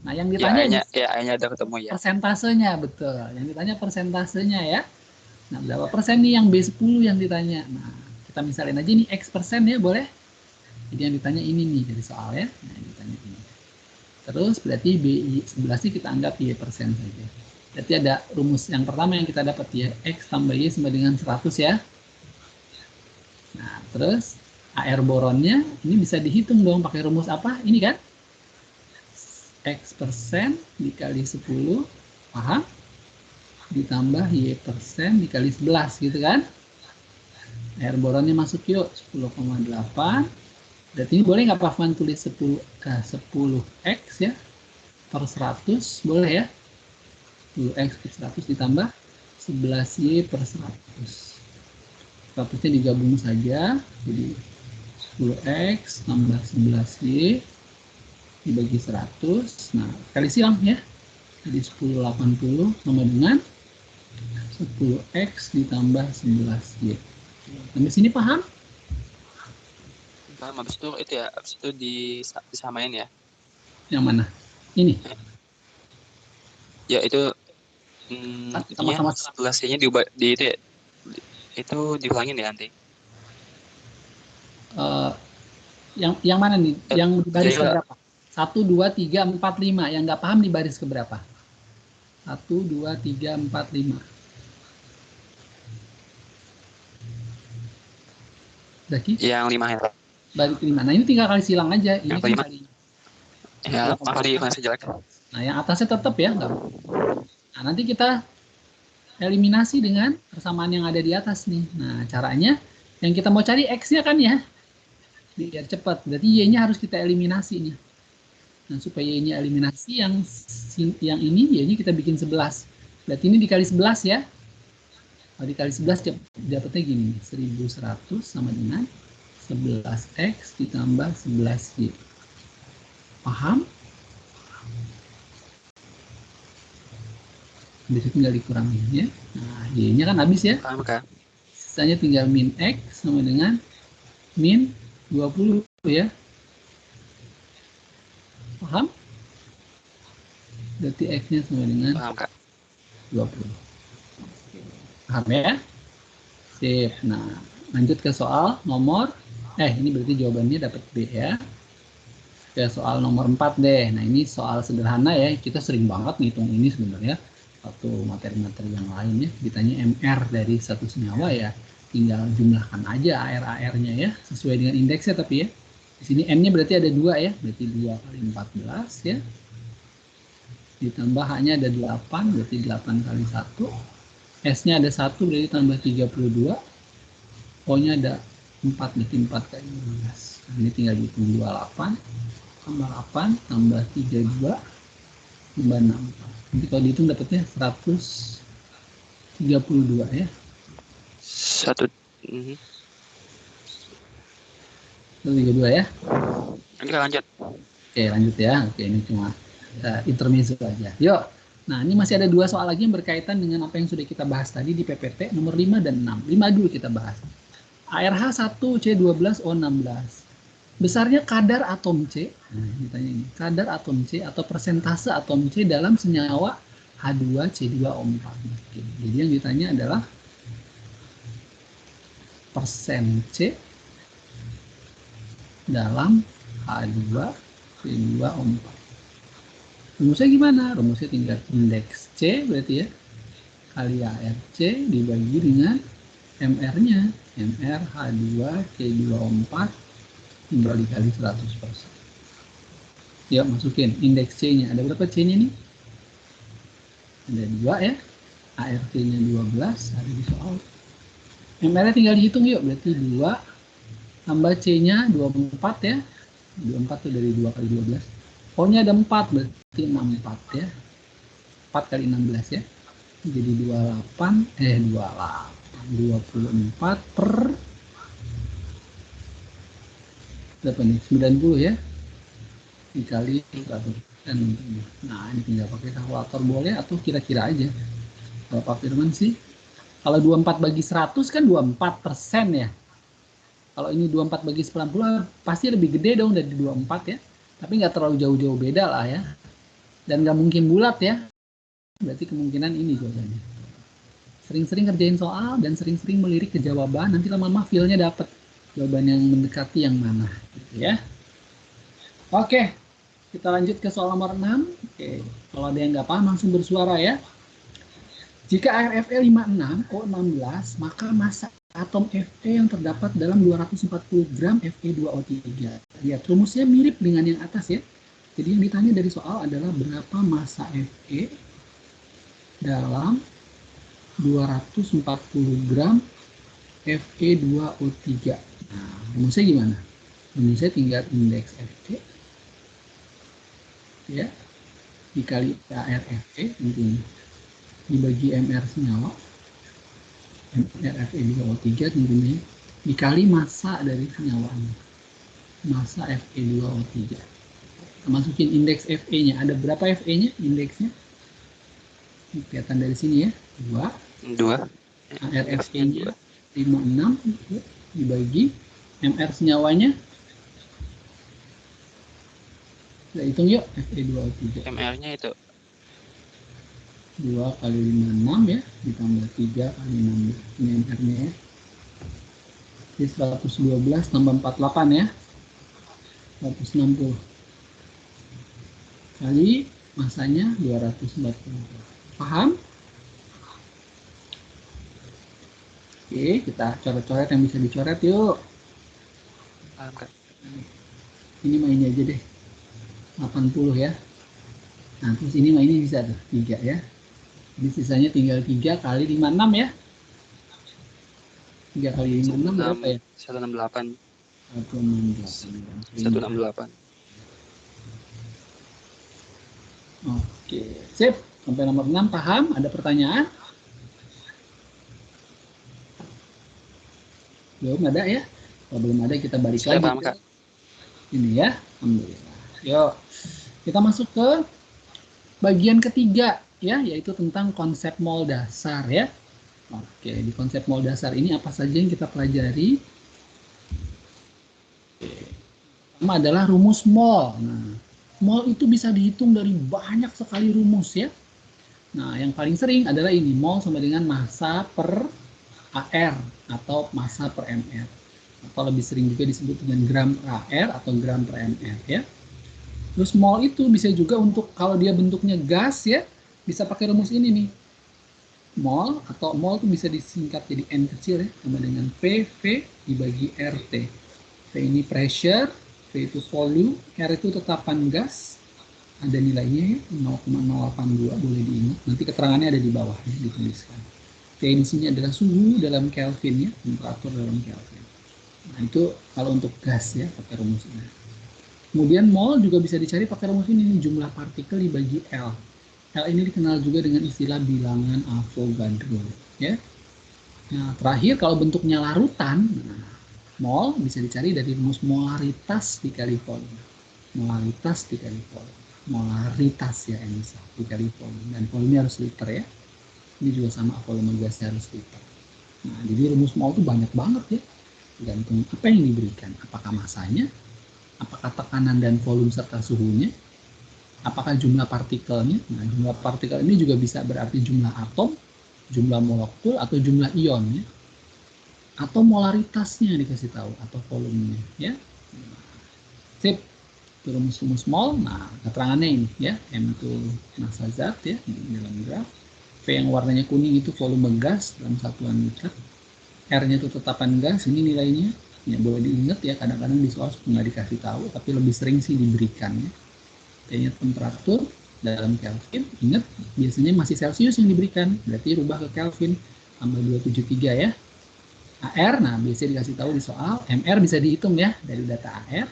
Nah, yang ditanya A-nya udah ketemu ya. persentasenya, betul. Yang ditanya persentasenya ya. Nah, berapa persen nih yang B10 yang ditanya? Nah, kita misalin aja nih X persen ya, boleh? Jadi yang ditanya ini nih dari soal ya. Nah, yang ditanya ini. Terus berarti BI11 kita anggap Y persen saja. Berarti ada rumus yang pertama yang kita dapat ya, X tambah Y sama dengan 100 ya. Nah, terus AR boronnya ini bisa dihitung dong pakai rumus apa? Ini kan? X persen dikali 10, paham? Ditambah Y persen dikali 11 gitu kan? AR boronnya masuk yuk, 10,8. Berarti ini boleh nggak Pak Afwan tulis 10X ya per 100, boleh ya? 10X per 100 ditambah 11Y per 100. 100-nya digabung saja, jadi 10X tambah 11Y dibagi 100. Nah, kali silang ya. Jadi 1080 sama dengan 10X ditambah 11Y. Sampai sini paham? Paham, habis itu disamain ya. Yang mana? Ini. Ya itu Sama-sama 11-nya diubah di itu ya. Itu diulangin ya nanti. Yang mana nih? Yang di baris Jadi, keberapa? 1, 2, 3, 4, 5. Yang nggak paham di baris keberapa? 1, 2, 3, 4, 5. Zaki? Yang 5 ya. Baris ke 5. Nah, ini tinggal kali silang aja. Ini Yang kan 5. kali. Ya, kali masih jelek. Nah, yang atasnya tetap ya. Nah, nanti kita eliminasi dengan persamaan yang ada di atas nih. Nah, caranya yang kita mau cari X-nya kan ya. Biar cepat. Berarti Y-nya harus kita eliminasi nih. Nah, supaya Y-nya eliminasi, yang ini Y-nya kita bikin 11. Berarti ini dikali 11 ya. Kalau dikali 11 dapatnya gini, 1100 sama dengan 11X ditambah 11Y. Paham? Habis itu tinggal dikurangin ya. Nah, Y-nya kan habis ya. Paham kan? Sisanya tinggal min X sama dengan min 20 ya. Paham? Berarti X-nya sama dengan Paham Kak. 20. Paham ya? Sip. Nah, lanjut ke soal nomor, ini berarti jawabannya dapat B ya. Ke soal nomor 4 deh. Nah, ini soal sederhana ya. Kita sering banget ngitung ini sebenarnya. Atau materi-materi yang lainnya. Ditanya MR dari satu senyawa ya. Tinggal jumlahkan aja AR-AR-nya ya. Sesuai dengan indeksnya tapi ya. Di sini N-nya berarti ada 2 ya. Berarti 2 kali 14 ya. Ditambah H-nya ada 8. Berarti 8 kali 1. S-nya ada 1 berarti tambah 32. O-nya ada 4 berarti 4 kali 15. Nah, ini tinggal dihitung 28 tambah 8 tambah 32 tambah 6. Nanti kalau dihitung dapatnya 132 ya. 132 ya. Nanti kita lanjut. Oke, lanjut ya. Oke, ini cuma intermezzo aja. Yuk. Nah, ini masih ada 2 soal lagi yang berkaitan dengan apa yang sudah kita bahas tadi di PPT nomor 5 dan 6. 5 dulu kita bahas. ARH 1 C12O16. Besarnya kadar atom C. Nah, ditanya ini. Kadar atom C atau persentase atom C dalam senyawa H2C2O4. Oke, jadi yang ditanya adalah persen C dalam H2C2O4. Rumusnya gimana? Rumusnya tinggal indeks C berarti ya, kali ARC dibagi dengan MR-nya. MR H2C24 timbal dikali 100%. Yuk masukin indeks C-nya. Ada berapa C-nya nih? Ada 2 ya. ART-nya 12 ada di soal. MR-nya tinggal dihitung yuk. Berarti 2 tambah C-nya 24 ya. 24 itu dari 2 kali 12. O-nya ada 4 berarti 64 ya. 4 kali 16 ya. Jadi 24 per berapa nih? 90 ya. Dikali 100%. Nah, ini tinggal pakai kalkulator boleh atau kira-kira aja. Kalau Pak Firman sih, kalau 24 bagi 100 kan 24% ya. Kalau ini 24 bagi 90 pasti lebih gede dong dari 24 ya. Tapi nggak terlalu jauh-jauh beda lah ya. Dan nggak mungkin bulat ya. Berarti kemungkinan ini jawabannya. Sering-sering kerjain soal dan sering-sering melirik ke jawaban. Nanti lama-lama feel-nya dapet jawaban yang mendekati yang mana. Gitu ya. Oke, kita lanjut ke soal nomor 6. Oke, kalau ada yang nggak paham langsung bersuara ya. Jika ArFe 56, O16, maka massa atom Fe yang terdapat dalam 240 gram Fe2O3. Lihat, rumusnya mirip dengan yang atas ya. Jadi yang ditanya dari soal adalah berapa massa Fe dalam 240 gram Fe2O3. Nah, rumusnya gimana? Rumusnya tinggal indeks Fe ya dikali ArFe tentunya dibagi MR senyawa, MR Fe2O3 tentunya, dikali massa dari senyawanya, massa Fe2O3. Kita masukin indeks Fe-nya. Ada berapa Fe-nya indeksnya? Ini kelihatan dari sini ya, 2. ArFe-nya 56 dibagi MR senyawanya. Kita hitung yuk Fe2O3. MR-nya itu 2 kali 56 ya, ditambah 3 kali 16. Ini MR-nya ya. Jadi 112 tambah 48 ya. 160. Kali masanya 240. Paham? Oke, kita coret-coret yang bisa dicoret yuk. paham Kak? Ini mainnya aja deh. 80 ya. Nah, terus ini mainnya bisa tuh, 3 ya. Jadi sisanya tinggal 3 kali 56 ya. 3 kali 56 berapa ya? 168. 168. 168. Oke, sip. Sampai nomor 6 paham? Ada pertanyaan? Belum ada ya? Kalau belum ada kita balik Sudah lagi paham, ke Kak? ini ya. Alhamdulillah. Yuk, kita masuk ke bagian ketiga ya, yaitu tentang konsep mol dasar ya. Oke, di konsep mol dasar ini apa saja yang kita pelajari? Pertama adalah rumus mol. Nah, mol itu bisa dihitung dari banyak sekali rumus ya. Nah, yang paling sering adalah ini, mol sama dengan massa per AR atau massa per MR. Atau lebih sering juga disebut dengan gram per AR atau gram per MR ya. Terus mol itu bisa juga untuk kalau dia bentuknya gas ya, bisa pakai rumus ini nih. Mol atau mol itu bisa disingkat jadi N kecil ya, sama dengan PV dibagi RT. P ini pressure, V itu volume, R itu tetapan gas, ada nilainya ya, 0,082 boleh diingat. Nanti keterangannya ada di bawah ya, dituliskan. T di sini adalah suhu dalam Kelvin ya, temperatur dalam Kelvin. Nah itu kalau untuk gas ya, pakai rumus ini. Kemudian mol juga bisa dicari pakai rumus ini, jumlah partikel dibagi L. L ini dikenal juga dengan istilah bilangan Avogadro ya. Nah, terakhir kalau bentuknya larutan, mol bisa dicari dari rumus molaritas dikali volume. Molaritas dikali volume. Molaritas ya ini dikali volume, dan volume harus liter ya. Ini juga sama, volume gasnya harus liter. Nah, jadi rumus mol itu banyak banget ya. Tergantung apa yang diberikan, apakah masanya, apakah tekanan dan volume serta suhunya, apakah jumlah partikelnya. Nah, jumlah partikel ini juga bisa berarti jumlah atom, jumlah molekul, atau jumlah ion ya. Atau molaritasnya dikasih tahu, atau volumenya ya. Sip. Itu rumus-rumus mol. Nah, keterangannya ini ya, M itu massa zat ya di dalam graf. V yang warnanya kuning itu volume gas dalam satuan liter. R-nya itu tetapan gas, ini nilainya. Ya boleh diingat ya, kadang-kadang di soal nggak dikasih tahu, tapi lebih sering sih diberikan ya. T-nya temperatur dalam Kelvin, ingat biasanya masih Celsius yang diberikan, berarti rubah ke Kelvin, tambah 273 ya. AR, nah biasanya dikasih tahu di soal, MR bisa dihitung ya dari data AR.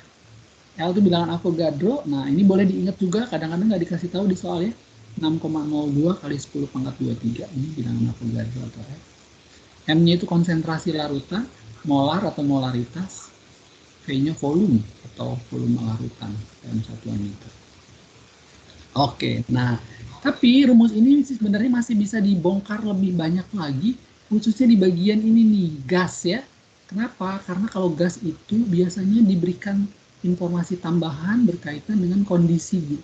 L itu bilangan Avogadro, nah ini boleh diingat juga, kadang-kadang nggak dikasih tahu di soal ya. 6,02 kali 10 pangkat 23, ini bilangan Avogadro atau R. M-nya itu konsentrasi larutan, molar atau molaritas, V-nya volume atau volume larutan dalam satuan liter. Oke, nah tapi rumus ini sebenarnya masih bisa dibongkar lebih banyak lagi, khususnya di bagian ini nih, gas ya. Kenapa? Karena kalau gas itu biasanya diberikan informasi tambahan berkaitan dengan kondisinya,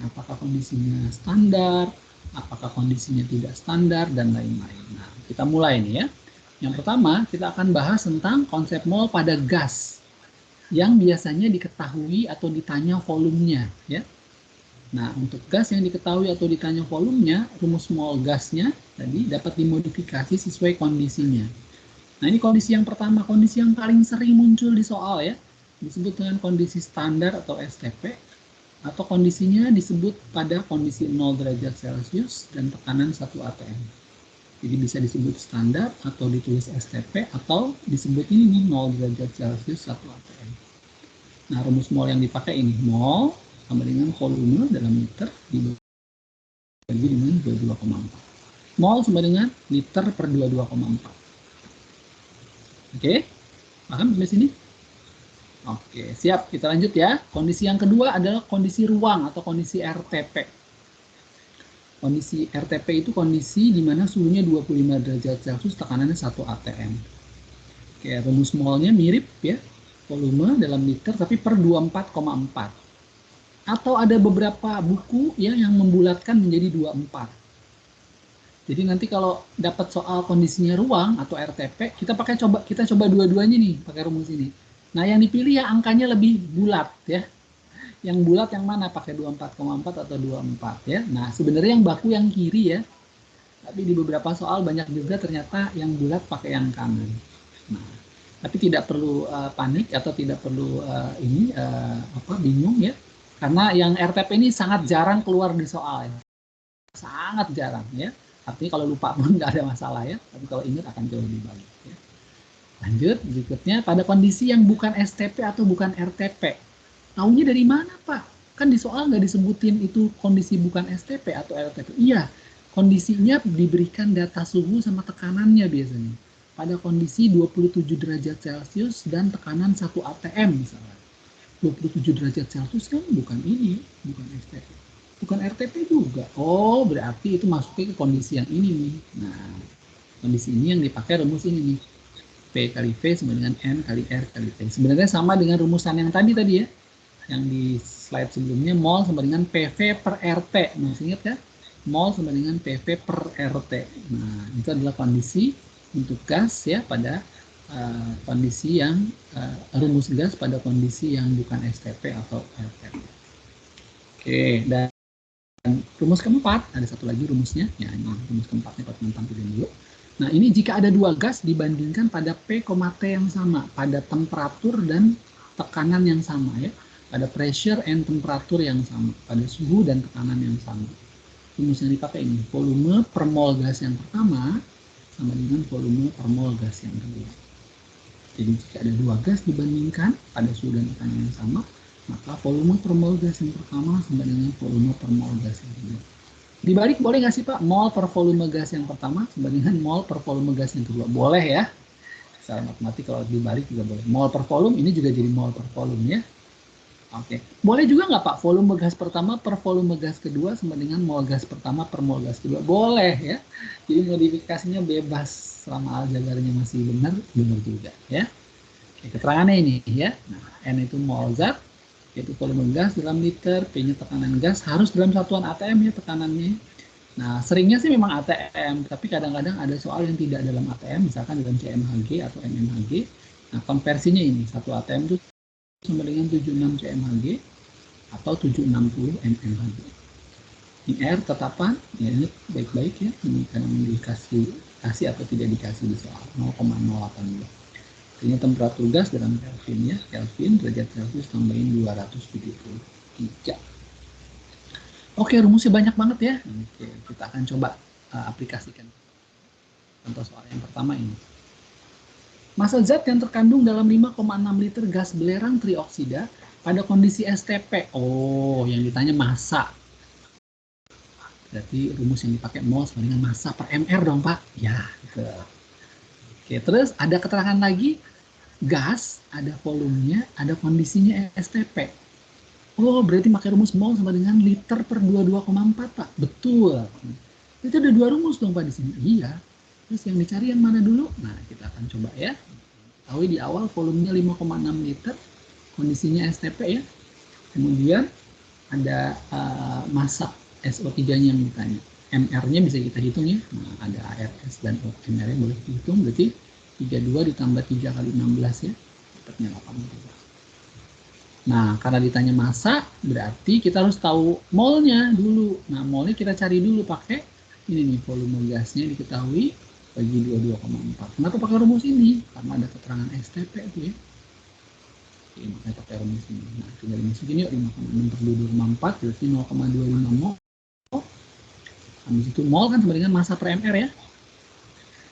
apakah kondisinya standar, apakah kondisinya tidak standar, dan lain-lain. Nah, kita mulai nih ya. Yang pertama, kita akan bahas tentang konsep mol pada gas yang biasanya diketahui atau ditanya volumenya ya. Nah, untuk gas yang diketahui atau ditanya volumenya, rumus mol gasnya tadi dapat dimodifikasi sesuai kondisinya. Nah, ini kondisi yang pertama, kondisi yang paling sering muncul di soal ya, disebut dengan kondisi standar atau STP, atau kondisinya disebut pada kondisi 0 derajat Celcius dan tekanan 1 atm. Jadi bisa disebut standar atau ditulis STP atau disebut ini 0 derajat Celcius 1 atm. Nah, rumus mol yang dipakai ini, mol sama dengan volume dalam liter dibagi dengan 22,4. Mol sama dengan liter per 22,4. Oke, paham sampai sini? Oke, siap. Kita lanjut ya. Kondisi yang kedua adalah kondisi ruang atau kondisi RTP. Kondisi RTP itu kondisi di mana suhunya 25 derajat Celcius, tekanannya 1 atm. Oke, rumus molnya mirip ya. Volume dalam liter tapi per 24,4. Atau ada beberapa buku ya yang membulatkan menjadi 24. Jadi nanti kalau dapat soal kondisinya ruang atau RTP, kita coba dua-duanya nih pakai rumus ini. Nah, yang dipilih ya angkanya lebih bulat ya. Yang bulat yang mana? Pakai 24,4 atau 24 ya. Nah, sebenarnya yang baku yang kiri ya. Tapi di beberapa soal banyak juga ternyata yang bulat pakai yang kanan. Nah, tapi tidak perlu panik atau tidak perlu bingung ya. Karena yang RTP ini sangat jarang keluar di soal ya. Sangat jarang ya. Artinya kalau lupa pun nggak ada masalah ya. Tapi kalau ingat akan jauh lebih baik ya. Lanjut, berikutnya pada kondisi yang bukan STP atau bukan RTP. Taunya dari mana Pak? Kan di soal nggak disebutin itu kondisi bukan STP atau RTP. Iya, kondisinya diberikan data suhu sama tekanannya biasanya. Pada kondisi 27 derajat Celcius dan tekanan 1 atm misalnya. 27 derajat Celcius kan bukan ini, bukan STP. Bukan RTP juga. Oh, berarti itu masuknya ke kondisi yang ini nih. Nah, kondisi ini yang dipakai rumus ini nih. P kali V sama dengan N kali R kali T. Sebenarnya sama dengan rumusan yang tadi ya. Yang di slide sebelumnya, mol sama dengan PV per RT. Masih ingat ya? Mol sama dengan PV per RT. Nah, itu adalah kondisi untuk gas ya pada kondisi yang rumus gas pada kondisi yang bukan STP atau RTP. Oke, dan rumus keempat, ada satu lagi rumusnya. Ya, ini rumus keempatnya kalau teman-teman tampilin dulu. Nah, ini jika ada dua gas dibandingkan pada P, T yang sama, pada temperatur dan tekanan yang sama ya. Pada pressure and temperatur yang sama, pada suhu dan tekanan yang sama. Rumus yang dipakai ini, volume per mol gas yang pertama sama dengan volume per mol gas yang kedua. Jadi jika ada dua gas dibandingkan pada suhu dan tekanan yang sama, maka volume per mol gas yang pertama sama dengan volume per mol gas yang kedua. Dibalik boleh nggak sih Pak? Mol per volume gas yang pertama sama dengan mol per volume gas yang kedua. Boleh ya. Secara matematik kalau dibalik juga boleh. Mol per volume ini juga jadi mol per volume ya. Oke. Boleh juga nggak Pak? Volume gas pertama per volume gas kedua sama dengan mol gas pertama per mol gas kedua. Boleh ya. Jadi modifikasinya bebas selama aljabarnya masih benar juga ya. Oke, keterangannya ini ya. Nah, N itu mol zat, yaitu volume gas dalam liter, P-nya tekanan gas, harus dalam satuan ATM ya tekanannya. Nah, seringnya sih memang ATM, tapi kadang-kadang ada soal yang tidak dalam ATM, misalkan dalam CMHG atau MMHG. Nah, konversinya ini, 1 ATM itu sama dengan 76 cmHg atau 760 mmHg. Ini R tetapan, ya ini baik-baik ya, ini karena dikasih atau tidak dikasih di soal 0,082. Ini temperatur gas dalam Kelvin ya, Kelvin derajat Celcius tambahin 273. Oke, rumusnya banyak banget ya. Oke, kita akan coba aplikasikan. Contoh soal yang pertama ini. Massa zat yang terkandung dalam 5,6 liter gas belerang trioksida pada kondisi STP. Oh, yang ditanya massa. Berarti rumus yang dipakai mol sama dengan massa per mr dong, Pak. Ya, gitu. Oke, terus ada keterangan lagi, gas, ada volumenya, ada kondisinya STP. Oh, berarti pakai rumus mol sama dengan liter per 22,4, Pak. Betul. Itu ada dua rumus dong, Pak, di sini. Iya. Terus yang dicari yang mana dulu? Nah, kita akan coba ya. Tahu di awal volumenya 5,6 liter, kondisinya STP ya. Kemudian ada massa SO3-nya yang ditanya. MR-nya bisa kita hitung ya. Nah, ada ARS dan MR-nya boleh dihitung. Berarti 32 ditambah 3 kali 16 ya. Dapatnya 8. Nah, karena ditanya massa, berarti kita harus tahu molnya dulu. Nah, molnya kita cari dulu pakai ini nih, volume gasnya diketahui bagi 22,4. Kenapa pakai rumus ini? Karena ada keterangan STP itu ya. Oke, makanya pakai rumus ini. Nah, tinggal dimasukin yuk, 5,6 per 22,4 berarti 0,25 mol. Habis itu mol kan sama dengan massa per mr ya.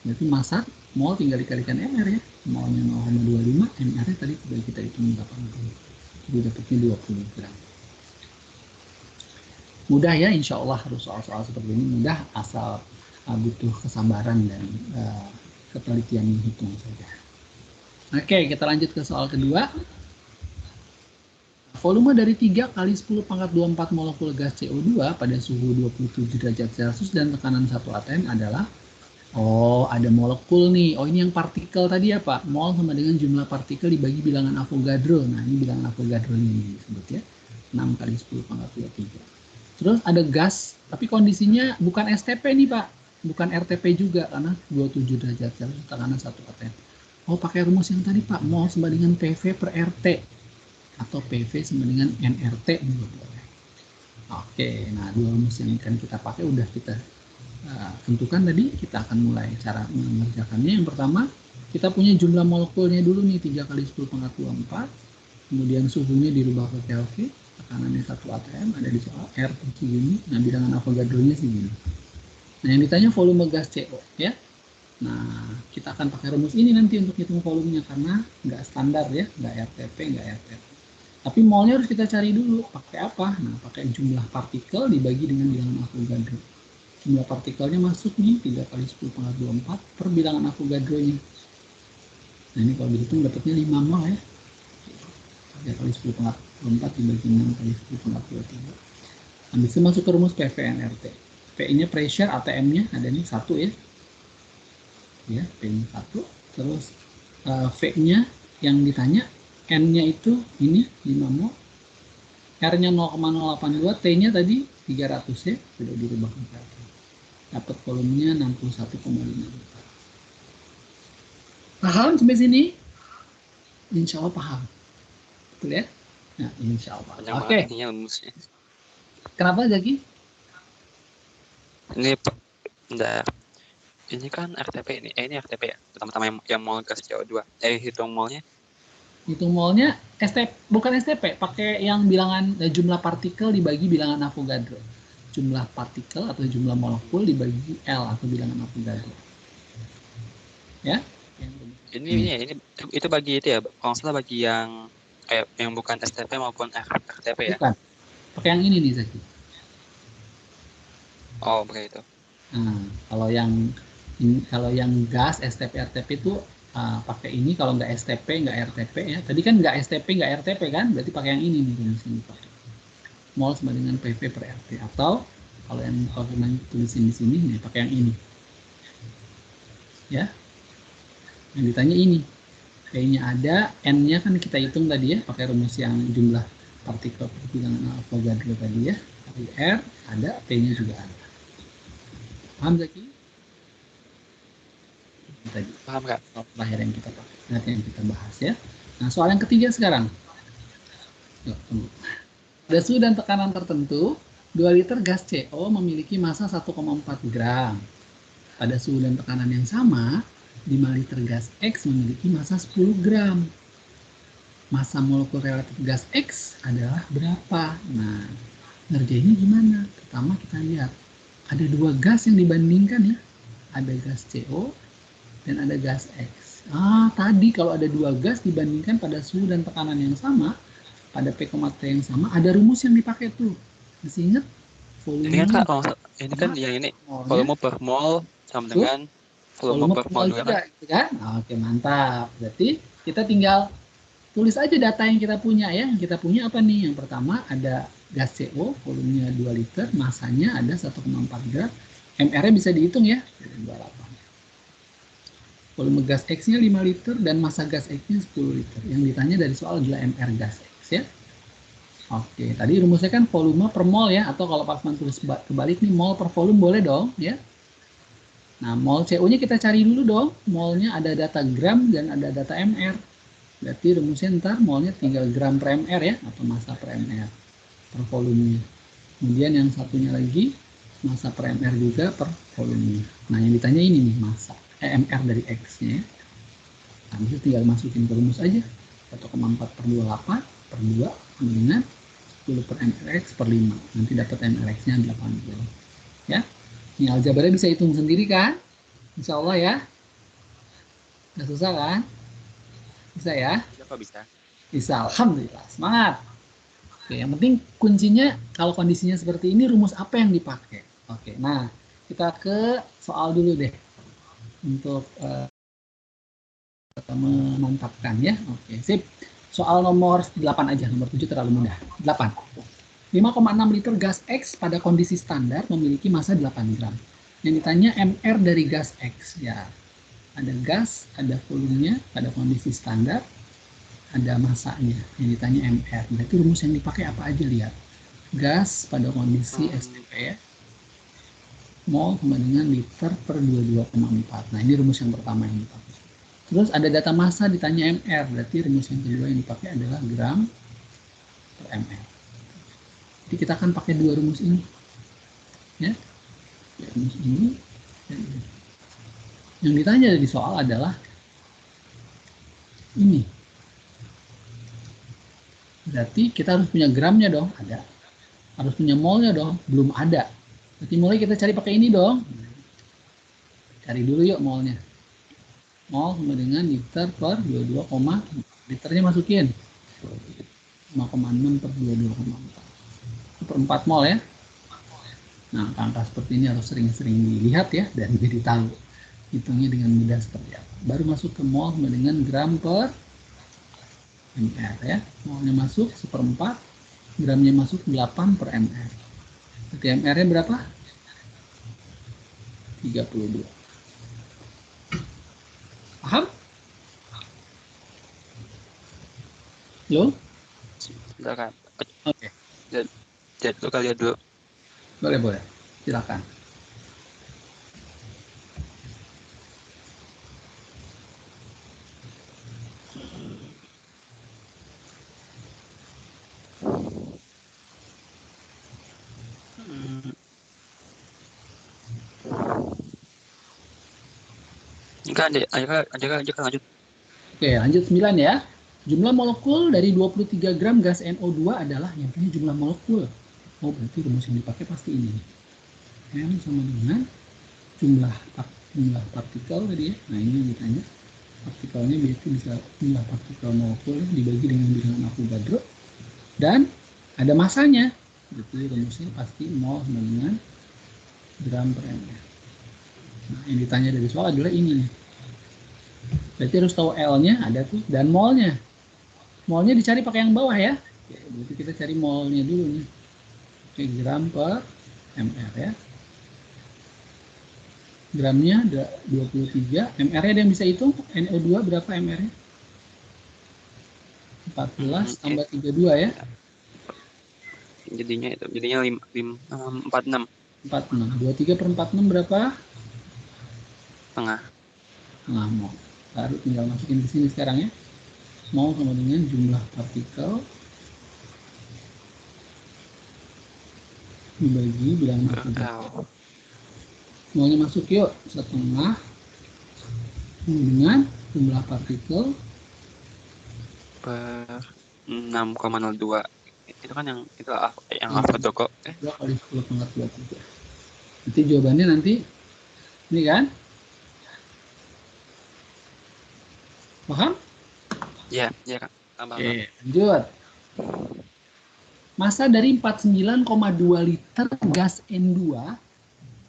Berarti massa mol tinggal dikalikan mr ya. Molnya 0,25, mr-nya tadi sudah kita hitung 80. Jadi dapatnya 20 gram. Mudah ya, insya Allah harus soal-soal seperti ini mudah, asal butuh kesabaran dan ketelitian menghitung saja. Oke, kita lanjut ke soal kedua. Volume dari 3 kali 10 pangkat 24 molekul gas CO2 pada suhu 27 derajat Celcius dan tekanan 1 atm adalah, oh ada molekul nih, oh ini yang partikel tadi ya Pak, mol sama dengan jumlah partikel dibagi bilangan Avogadro. Nah ini bilangan Avogadro ini disebut ya, 6 kali 10 pangkat 23. Terus ada gas, tapi kondisinya bukan STP nih Pak, bukan RTP juga karena 27 derajat Celcius tekanan 1 atm. Oh pakai rumus yang tadi Pak, mol sama dengan PV per RT atau PV sama dengan nRT juga boleh. Oke, nah dua rumus yang akan kita pakai udah kita tentukan tadi. Kita akan mulai cara mengerjakannya. Yang pertama kita punya jumlah molekulnya dulu nih, 3 kali 10 pangkat 24, kemudian suhunya dirubah ke Kelvin, tekanannya 1 atm, ada di soal R segini, nah bilangan Avogadro-nya segini. Nah yang ditanya volume gas CO ya. Nah kita akan pakai rumus ini nanti untuk hitung volumenya karena nggak standar ya, nggak RTP, nggak RTP. Tapi molnya harus kita cari dulu, pakai apa? Nah pakai jumlah partikel dibagi dengan bilangan Avogadro. Jumlah partikelnya masuk nih 3 kali 10 pangkat 24 per bilangan Avogadro-nya. Nah ini kalau dihitung dapatnya 5 mol ya. 3 kali 10 pangkat 24 dibagi 6 kali 10 pangkat 23. Habis itu masuk ke rumus PV/nRT. P-nya pressure, ATM-nya ada nih 1 ya. Ya, P-nya 1. Terus V-nya yang ditanya, N-nya itu ini 5 mol. R-nya 0,082, T-nya tadi 300 ya, sudah dirubah ke Kelvin. Dapat volumenya 61,5 liter. Paham sampai sini? Insya Allah paham. Betul ya? Nah, insya Allah. Oke. Rumusnya. Kenapa Zaki? Ini bentar. Ini kan RTP ini. Ini RTP ya. Pertama-tama yang mol gas CO2. Hitung molnya. Hitung molnya STP, bukan STP, pakai yang bilangan jumlah partikel dibagi bilangan Avogadro. Jumlah partikel atau jumlah molekul dibagi L atau bilangan Avogadro. Ya? Ini itu bagi itu ya. Kalau salah bagi yang bukan STP maupun RTP ya. Bukan. Pakai yang ini nih Zaki. Oh, begitu. Nah, kalau yang gas STP RTP itu pakai ini, kalau nggak STP nggak RTP ya. Tadi kan nggak STP nggak RTP kan, berarti pakai yang ini nih rumus ini pakai. Mol sama dengan PV per RT, atau kalau yang tulisin di sini nih pakai yang ini. Ya. Yang ditanya ini. P-nya ada, N-nya kan kita hitung tadi ya, pakai rumus yang jumlah partikel per bilangan Avogadro tadi ya. Dari R ada, P-nya juga ada. Paham Zaki? Tadi. Paham nggak? Soal terakhir yang kita pakai, nanti yang kita bahas ya. Nah soal yang ketiga sekarang. Yuk, tunggu. Pada suhu dan tekanan tertentu, 2 liter gas CO memiliki massa 1,4 gram. Pada suhu dan tekanan yang sama, 5 liter gas X memiliki massa 10 gram. Massa molekul relatif gas X adalah berapa? Nah, ngerjainnya gimana? Pertama kita lihat, ada 2 gas yang dibandingkan ya. Ada gas CO dan ada gas X. Tadi kalau ada 2 gas dibandingkan pada suhu dan tekanan yang sama, pada P, T yang sama, ada rumus yang dipakai tuh. Masih ingat? Volume Ini kan Kak, ini kan yang ini volume per mol sama dengan volume per mol juga, gitu kan? Oke, mantap. Berarti kita tinggal tulis aja data yang kita punya ya. Yang kita punya apa nih? Yang pertama ada gas CO, volumenya 2 liter, masanya ada 1,4 gram. MR-nya bisa dihitung ya, 28. Volume gas X-nya 5 liter dan massa gas X-nya 10 liter. Yang ditanya dari soal adalah MR gas X ya. Oke, tadi rumusnya kan volume per mol ya, atau kalau Pak Asman tulis kebalik nih, mol per volume boleh dong ya. Nah, mol CO-nya kita cari dulu dong. Molnya ada data gram dan ada data MR. Berarti rumusnya ntar molnya tinggal gram per MR ya, atau massa per MR per volumenya. Kemudian yang satunya lagi massa per MR juga per volumenya. Nah, yang ditanya ini nih massa MR dari X-nya ya. Nah, bisa tinggal masukin ke rumus aja. 1,4 per 28 per 2 dengan 10 per MRX per 5. Nanti dapat MRX-nya 80. Ya. Ini aljabarnya bisa hitung sendiri kan? Insya Allah ya. Nggak susah kan? Bisa ya? bisa kok, bisa. Bisa, alhamdulillah. Semangat. Oke, yang penting kuncinya kalau kondisinya seperti ini, rumus apa yang dipakai? Oke, nah kita ke soal dulu deh untuk memantapkan ya. Oke, sip. Soal nomor 8 aja, nomor 7 terlalu mudah. 8. 5,6 liter gas X pada kondisi standar memiliki massa 8 gram. Yang ditanya MR dari gas X ya. Ada gas, ada volumenya pada kondisi standar, ada massanya. Yang ditanya MR. Berarti rumus yang dipakai apa aja, lihat. Gas pada kondisi STP ya. Mol sama dengan liter per 22,4. Nah, ini rumus yang pertama yang dipakai. Terus ada data massa ditanya MR, berarti rumus yang kedua yang dipakai adalah gram per MR. Jadi kita akan pakai dua rumus ini. Ya. Rumus ini dan ini. Yang ditanya di soal adalah ini. Berarti kita harus punya gramnya dong, ada. Harus punya molnya dong, belum ada. Berarti mulai kita cari pakai ini dong. Cari dulu yuk molnya. Mol sama dengan liter per 22, liternya masukin 5,6 per 22,4 per 4 mol ya. Nah, angka seperti ini harus sering-sering dilihat ya dan jadi tahu hitungnya dengan mudah seperti apa. Baru masuk ke mol sama dengan gram per mr ya. Molnya masuk 1/4, gramnya masuk 8 per mr. Berarti mr-nya berapa? 32. Paham? Lo? Silakan. Oke. Lihat dulu, kalian dulu. Boleh. Silakan. Enggak, aja lanjut. Oke, lanjut 9 ya. Jumlah molekul dari 23 gram gas NO2 adalah yang punya jumlah molekul. Oh, berarti rumus yang dipakai pasti ini. M sama dengan jumlah partikel tadi ya. Nah, ini yang ditanya. Partikelnya berarti bisa jumlah partikel molekul dibagi dengan bilangan Avogadro. Dan ada masanya. Berarti rumusnya pasti mol sama dengan gram per ml. Nah, yang ditanya dari soal adalah ini nih. Berarti harus tahu L-nya ada tuh dan molnya. Molnya dicari pakai yang bawah ya. Oke, berarti kita cari molnya dulu nih. Oke, gram per ml ya. Gramnya ada 23, mr-nya ada yang bisa hitung? NO2 berapa mr-nya? 14 tambah 32 ya. Jadinya 46. 46. 23 per 46 berapa? Setengah mol. Baru tinggal masukin ke sini sekarang ya. Mol sama dengan jumlah partikel dibagi bilangan partikel. Molnya masuk yuk, 1,5 dengan jumlah partikel per 6,02. Itu kan yang Avogadro. 2 kali 10 pangkat 23. Nanti jawabannya nanti ini kan? Paham? Iya Kak. Tambah. Oke, lanjut. Massa dari 49,2 liter gas N2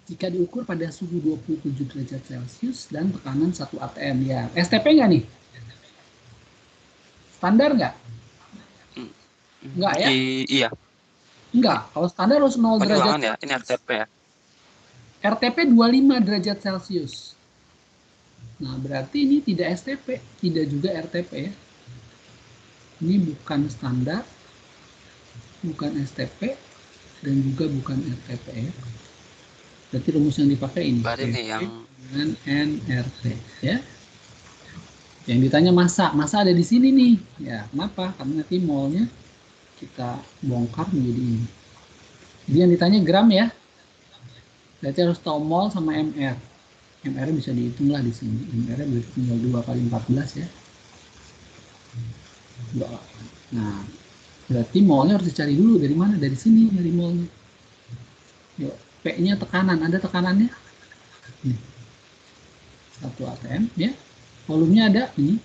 jika diukur pada suhu 27 derajat Celcius dan tekanan 1 atm. Ya, STP nggak nih? Standar nggak? Nggak ya? Iya. Enggak, kalau standar harus 0 derajat. Ya, ini RTP ya. RTP 25 derajat Celcius. Nah, berarti ini tidak STP, tidak juga RTP ya. Ini bukan standar, bukan STP, dan juga bukan RTP ya. Berarti rumus yang dipakai ini. Berarti ini yang dengan nRT ya. Yang ditanya massa ada di sini nih. Ya, kenapa? Karena nanti molnya kita bongkar menjadi ini. Jadi yang ditanya gram ya. Berarti harus tahu mol sama MR. MR bisa dihitung lah di sini. MR berarti tinggal 2 kali 14 ya. 28. Nah, berarti molnya harus dicari dulu dari mana? Dari sini dari molnya. Yuk, P-nya tekanan, ada tekanannya? Nih. 1 atm ya. Volumenya ada ini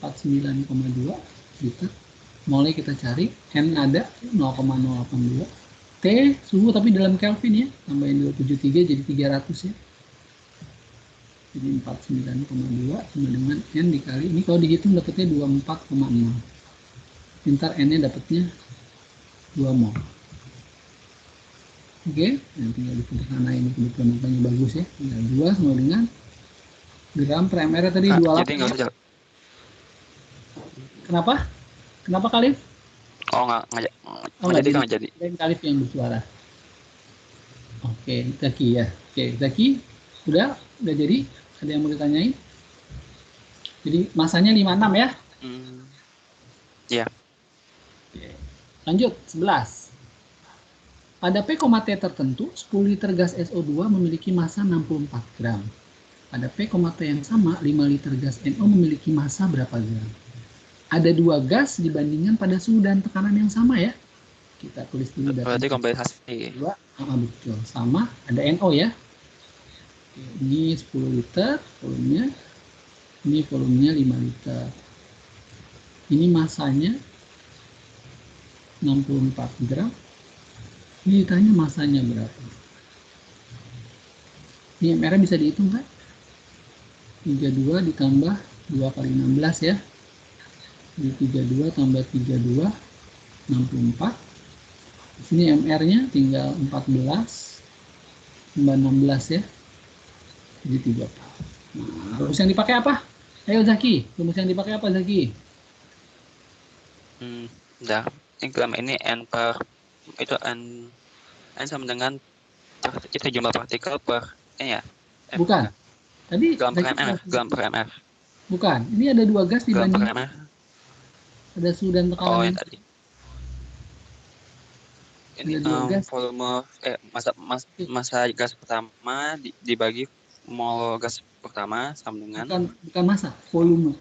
49,2 liter. Molnya kita cari, N ada 0,082. T suhu tapi dalam Kelvin ya, tambahin 273 jadi 300 ya. Jadi 49,2 sama dengan N dikali, ini kalau dihitung dapatnya 24,6. Pintar N-nya dapatnya 2 mol. Oke, yang tinggal disederhana ini kebetulan angkanya bagus ya. Tinggal 2 sama dengan gram per ml tadi 28. Jadi nggak usah. Kenapa? Kenapa Khalif? Oh nggak jadi. Dan Khalif yang bersuara. Oke, Zaki ya. Oke, Zaki udah jadi. Ada yang mau ditanyain? Jadi masanya 56 ya? Iya. Oke. Lanjut 11. Pada P, T tertentu, 10 liter gas SO2 memiliki massa 64 gram. Pada P, T yang sama, 5 liter gas NO memiliki massa berapa gram? Ada 2 gas dibandingkan pada suhu dan tekanan yang sama ya. Kita tulis dulu data. Berarti kompensasi. 2, betul. Sama, ada NO ya. Ini 10 liter volumenya. Ini volumenya 5 liter. Ini massanya 64 gram. Ini ditanya masanya berapa. Ini MR bisa dihitung kan? 32 ditambah 2 kali 16 ya. Jadi 32 tambah 32, 64. Di sini MR-nya tinggal 14 tambah 16 ya. Jadi 30. Nah, rumus yang dipakai apa? Ayo Zaki, rumus yang dipakai apa Zaki? Udah. Ini gram ini N per itu N sama dengan itu jumlah partikel per ya. Bukan. Tadi gram per ml. Bukan. Ini ada 2 gas dibanding. Gram per ml. Ada suhu dan tekanan. Oh, yang tadi. Ini volume massa gas pertama dibagi mol gas pertama sama dengan bukan massa, volume.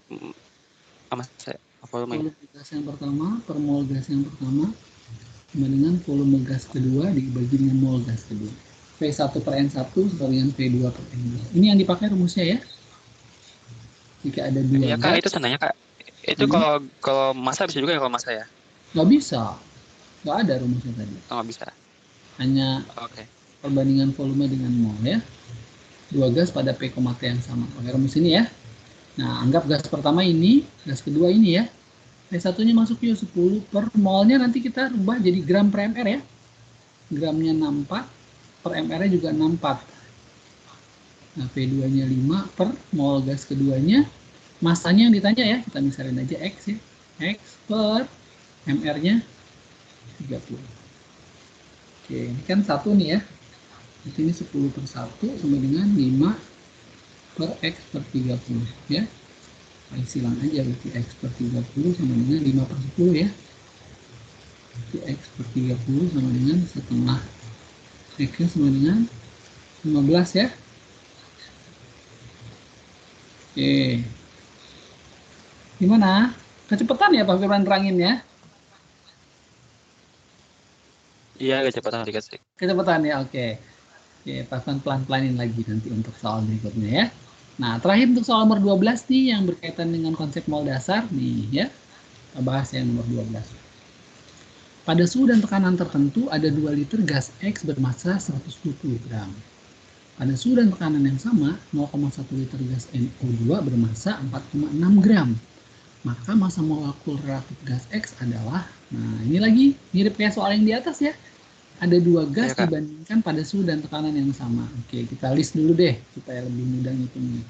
Volume gas yang pertama per mol gas yang pertama sama dengan volume gas kedua dibagi dengan mol gas kedua. P1 per N1 sama dengan P2 per N2. Ini yang dipakai rumusnya ya. Jika ada 2 ya, gas. Kak, itu sebenarnya Kak. Itu kalau massa bisa juga ya kalau massa ya? Nggak bisa. Nggak ada rumusnya tadi. Oh, nggak bisa. Hanya perbandingan volume dengan mol ya. 2 gas pada P, T yang sama. Pakai rumus ini ya. Nah, anggap gas pertama ini, gas kedua ini ya. P1-nya masuk yuk 10 per molnya nanti kita rubah jadi gram per mr ya. Gramnya 64, per mr-nya juga 64. Nah, P2-nya 5 per mol gas keduanya. Masanya yang ditanya ya, kita misalin aja X ya. X per mr-nya 30. Oke, ini kan 1 nih ya. Berarti ini 10 per 1 sama dengan 5 per X per 30 ya. Silang aja berarti X per 30 sama dengan 5 per 10 ya. X per 30 sama dengan setengah. X sama dengan 15 ya. Oke. Gimana? Kecepatan ya Pak Firman terangin ya? Iya, kecepatan dikit. Kecepatan ya, oke. Oke, Pak Firman pelan-pelanin lagi nanti untuk soal berikutnya ya. Nah, terakhir untuk soal nomor 12 nih yang berkaitan dengan konsep mol dasar nih ya. Kita bahas yang nomor 12. Pada suhu dan tekanan tertentu ada 2 liter gas X bermassa 120 gram. Pada suhu dan tekanan yang sama, 0,1 liter gas NO2 bermassa 4,6 gram. Maka massa molekul relatif gas X adalah, nah ini lagi mirip kayak soal yang di atas ya. Ada 2 gas Ya, Kak. dibandingkan pada suhu dan tekanan yang sama. Oke, kita list dulu deh supaya lebih mudah ngitungnya.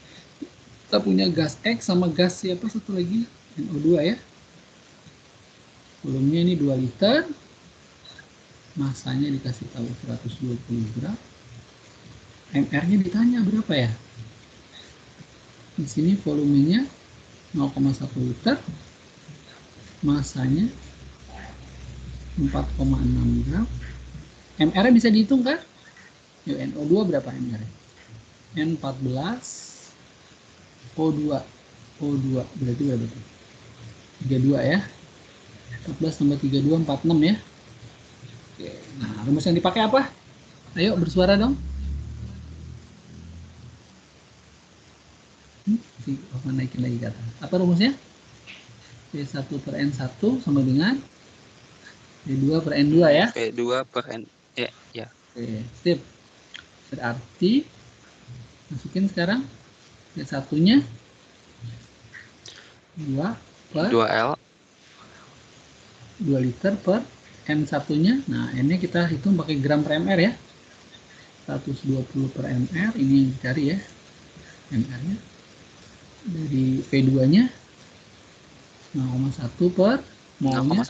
Kita punya gas X sama gas siapa satu lagi? NO2 ya. Volumenya ini 2 liter. Masanya dikasih tahu 120 gram. MR-nya ditanya berapa ya? Di sini volumenya 0,1 liter. Masanya 4,6 gram. MR-nya bisa dihitung kan? Yuk, NO2 berapa MR-nya? N14 O2 berarti berapa tuh? 32 ya. 14 tambah 32 46 ya. Oke, nah rumus yang dipakai apa? Ayo bersuara dong. Naikin lagi kata. Apa rumusnya? P1 per N1 sama dengan P2 per N2 ya. P2 per N. Ya. Oke, sip. Berarti masukin sekarang P1-nya 2 per 2L 2 liter per N1-nya. Nah, N-nya kita hitung pakai gram per MR ya. 120 per MR, ini yang dicari ya. MR-nya. Dari P2-nya 0,1 per molnya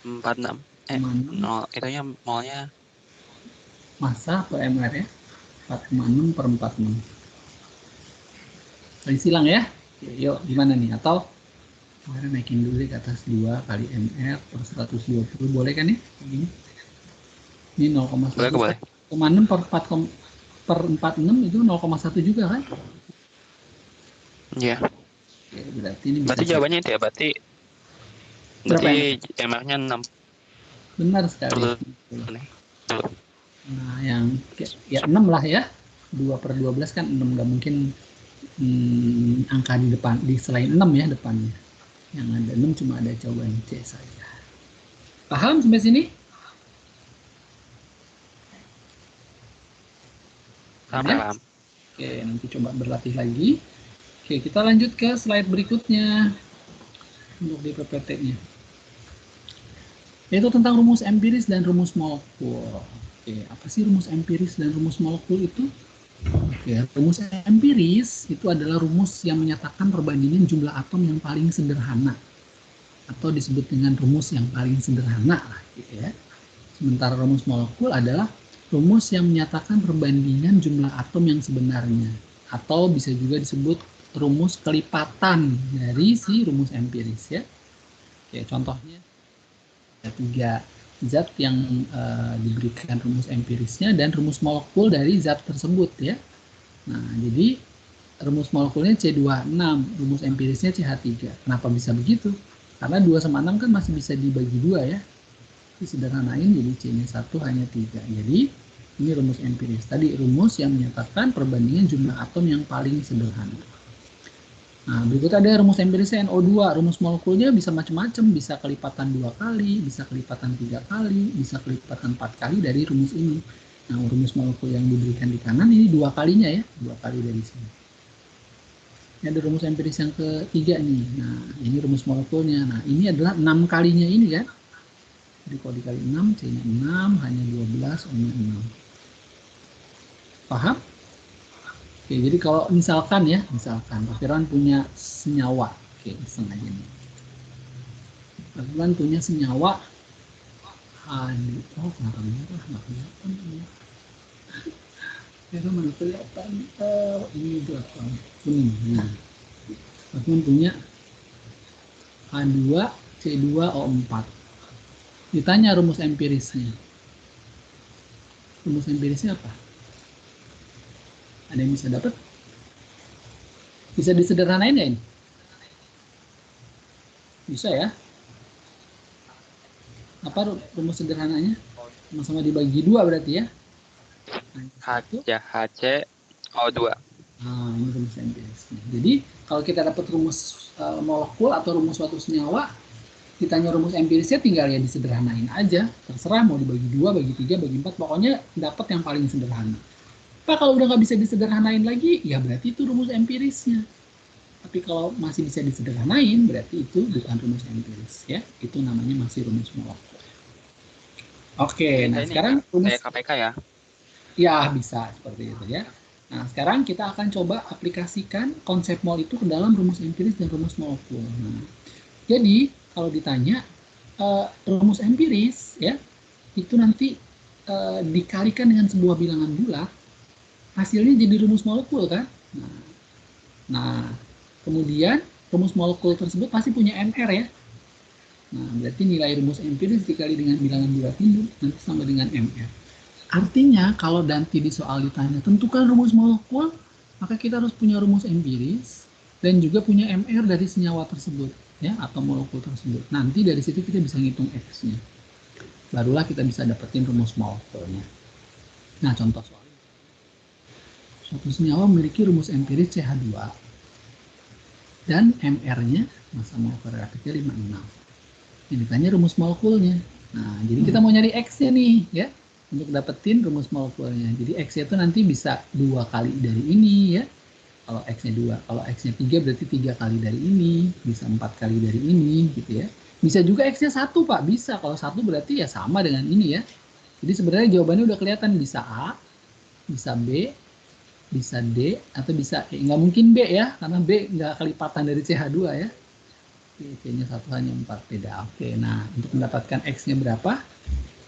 0,146. 0 itunya molnya massa per MR ya. 4,6 per 46. Tadi silang ya. Yuk, gimana nih? Atau kemarin naikin dulu ke atas 2 kali MR per 120. Boleh kan nih? Begini. Ini 0,1 boleh. 4,6 per 46 itu 0,1 juga kan? Iya. Oke, berarti ini bisa. Berarti jawabannya itu ya, berarti MR-nya 6. Benar sekali. Nah, yang ya 6 lah ya. 2 per 12 kan 6, nggak mungkin angka di depan, di selain 6 ya depannya. Yang ada 6 cuma ada jawaban C saja. Paham sampai sini? Paham. Oke, nanti coba berlatih lagi. Oke, kita lanjut ke slide berikutnya untuk di PPT-nya. Yaitu tentang rumus empiris dan rumus molekul. Oke, apa sih rumus empiris dan rumus molekul itu? Oke, rumus empiris itu adalah rumus yang menyatakan perbandingan jumlah atom yang paling sederhana atau disebut dengan rumus yang paling sederhana lah, gitu ya. Sementara rumus molekul adalah rumus yang menyatakan perbandingan jumlah atom yang sebenarnya atau bisa juga disebut rumus kelipatan dari si rumus empiris ya. Oke, contohnya ada 3 zat yang diberikan rumus empirisnya dan rumus molekul dari zat tersebut ya. Nah, jadi rumus molekulnya C26, rumus empirisnya CH3. Kenapa bisa begitu? Karena 2 sama 6 kan masih bisa dibagi 2 ya. Disederhanain jadi C-nya 1 hanya 3. Jadi ini rumus empiris. Tadi rumus yang menyatakan perbandingan jumlah atom yang paling sederhana. Nah, berikut ada rumus empirisnya NO2. Rumus molekulnya bisa macam-macam, bisa kelipatan 2 kali, bisa kelipatan 3 kali, bisa kelipatan 4 kali dari rumus ini. Nah, rumus molekul yang diberikan di kanan ini 2 kalinya ya, 2 kali dari sini. Ini ada rumus empiris yang ketiga nih. Nah, ini rumus molekulnya. Nah, ini adalah 6 kalinya ini kan. Jadi kalau dikali 6, C-nya 6, hanya 12, O-nya 6. Paham? Oke, jadi kalau misalkan Pak Firman punya senyawa. Oke, iseng aja nih. Pak Firman punya senyawa oh, kenapa merah? Nggak kelihatan. Merah mana kelihatan? Ini berapa? Kuning. Nah, Pak Firman punya H2, C2, O4. Ditanya rumus empirisnya. Rumus empirisnya apa? Ada yang bisa dapat? Bisa disederhanain nggak ini? Bisa ya? Apa rumus sederhananya? Sama-sama dibagi 2 berarti ya? HCO2. Nah, ini rumus empirisnya. Jadi, kalau kita dapat rumus molekul atau rumus suatu senyawa, ditanya rumus empirisnya tinggal ya disederhanain aja. Terserah mau dibagi 2, bagi 3, bagi 4, pokoknya dapat yang paling sederhana. Pak, kalau udah nggak bisa disederhanain lagi, ya berarti itu rumus empirisnya. Tapi kalau masih bisa disederhanain, berarti itu bukan rumus empiris ya. Itu namanya masih rumus molekul. Oke, nah sekarang rumus kayak KPK ya. Ya, bisa seperti itu ya. Nah, sekarang kita akan coba aplikasikan konsep mol itu ke dalam rumus empiris dan rumus molekul. Nah, jadi kalau ditanya rumus empiris ya, itu nanti dikalikan dengan sebuah bilangan bulat, hasilnya jadi rumus molekul kan. Nah, kemudian rumus molekul tersebut pasti punya MR ya. Nah, berarti nilai rumus empiris dikali dengan bilangan bulat ini nanti sama dengan MR. Artinya kalau nanti di soal ditanya tentukan rumus molekul, maka kita harus punya rumus empiris dan juga punya MR dari senyawa tersebut ya atau molekul tersebut. Nanti dari situ kita bisa ngitung X-nya. Barulah kita bisa dapetin rumus molekulnya. Nah, contoh soal ini. Suatu senyawa memiliki rumus empiris CH2 dan MR-nya massa molekul reaktifnya 56. Ini ditanya rumus molekulnya. Nah, jadi kita mau nyari X-nya nih ya. Untuk dapetin rumus molekulnya. Jadi X itu nanti bisa 2 kali dari ini ya. Kalau X-nya 2. Kalau X-nya 3 berarti 3 kali dari ini. Bisa 4 kali dari ini gitu ya. Bisa juga X-nya 1 Pak. Bisa. Kalau 1 berarti ya sama dengan ini ya. Jadi sebenarnya jawabannya udah kelihatan. Bisa A, bisa B, bisa D, atau bisa E. Nggak mungkin B ya. Karena B nggak kelipatan dari CH2 ya. C-nya 1 hanya 4 beda. Oke, nah untuk mendapatkan X-nya berapa?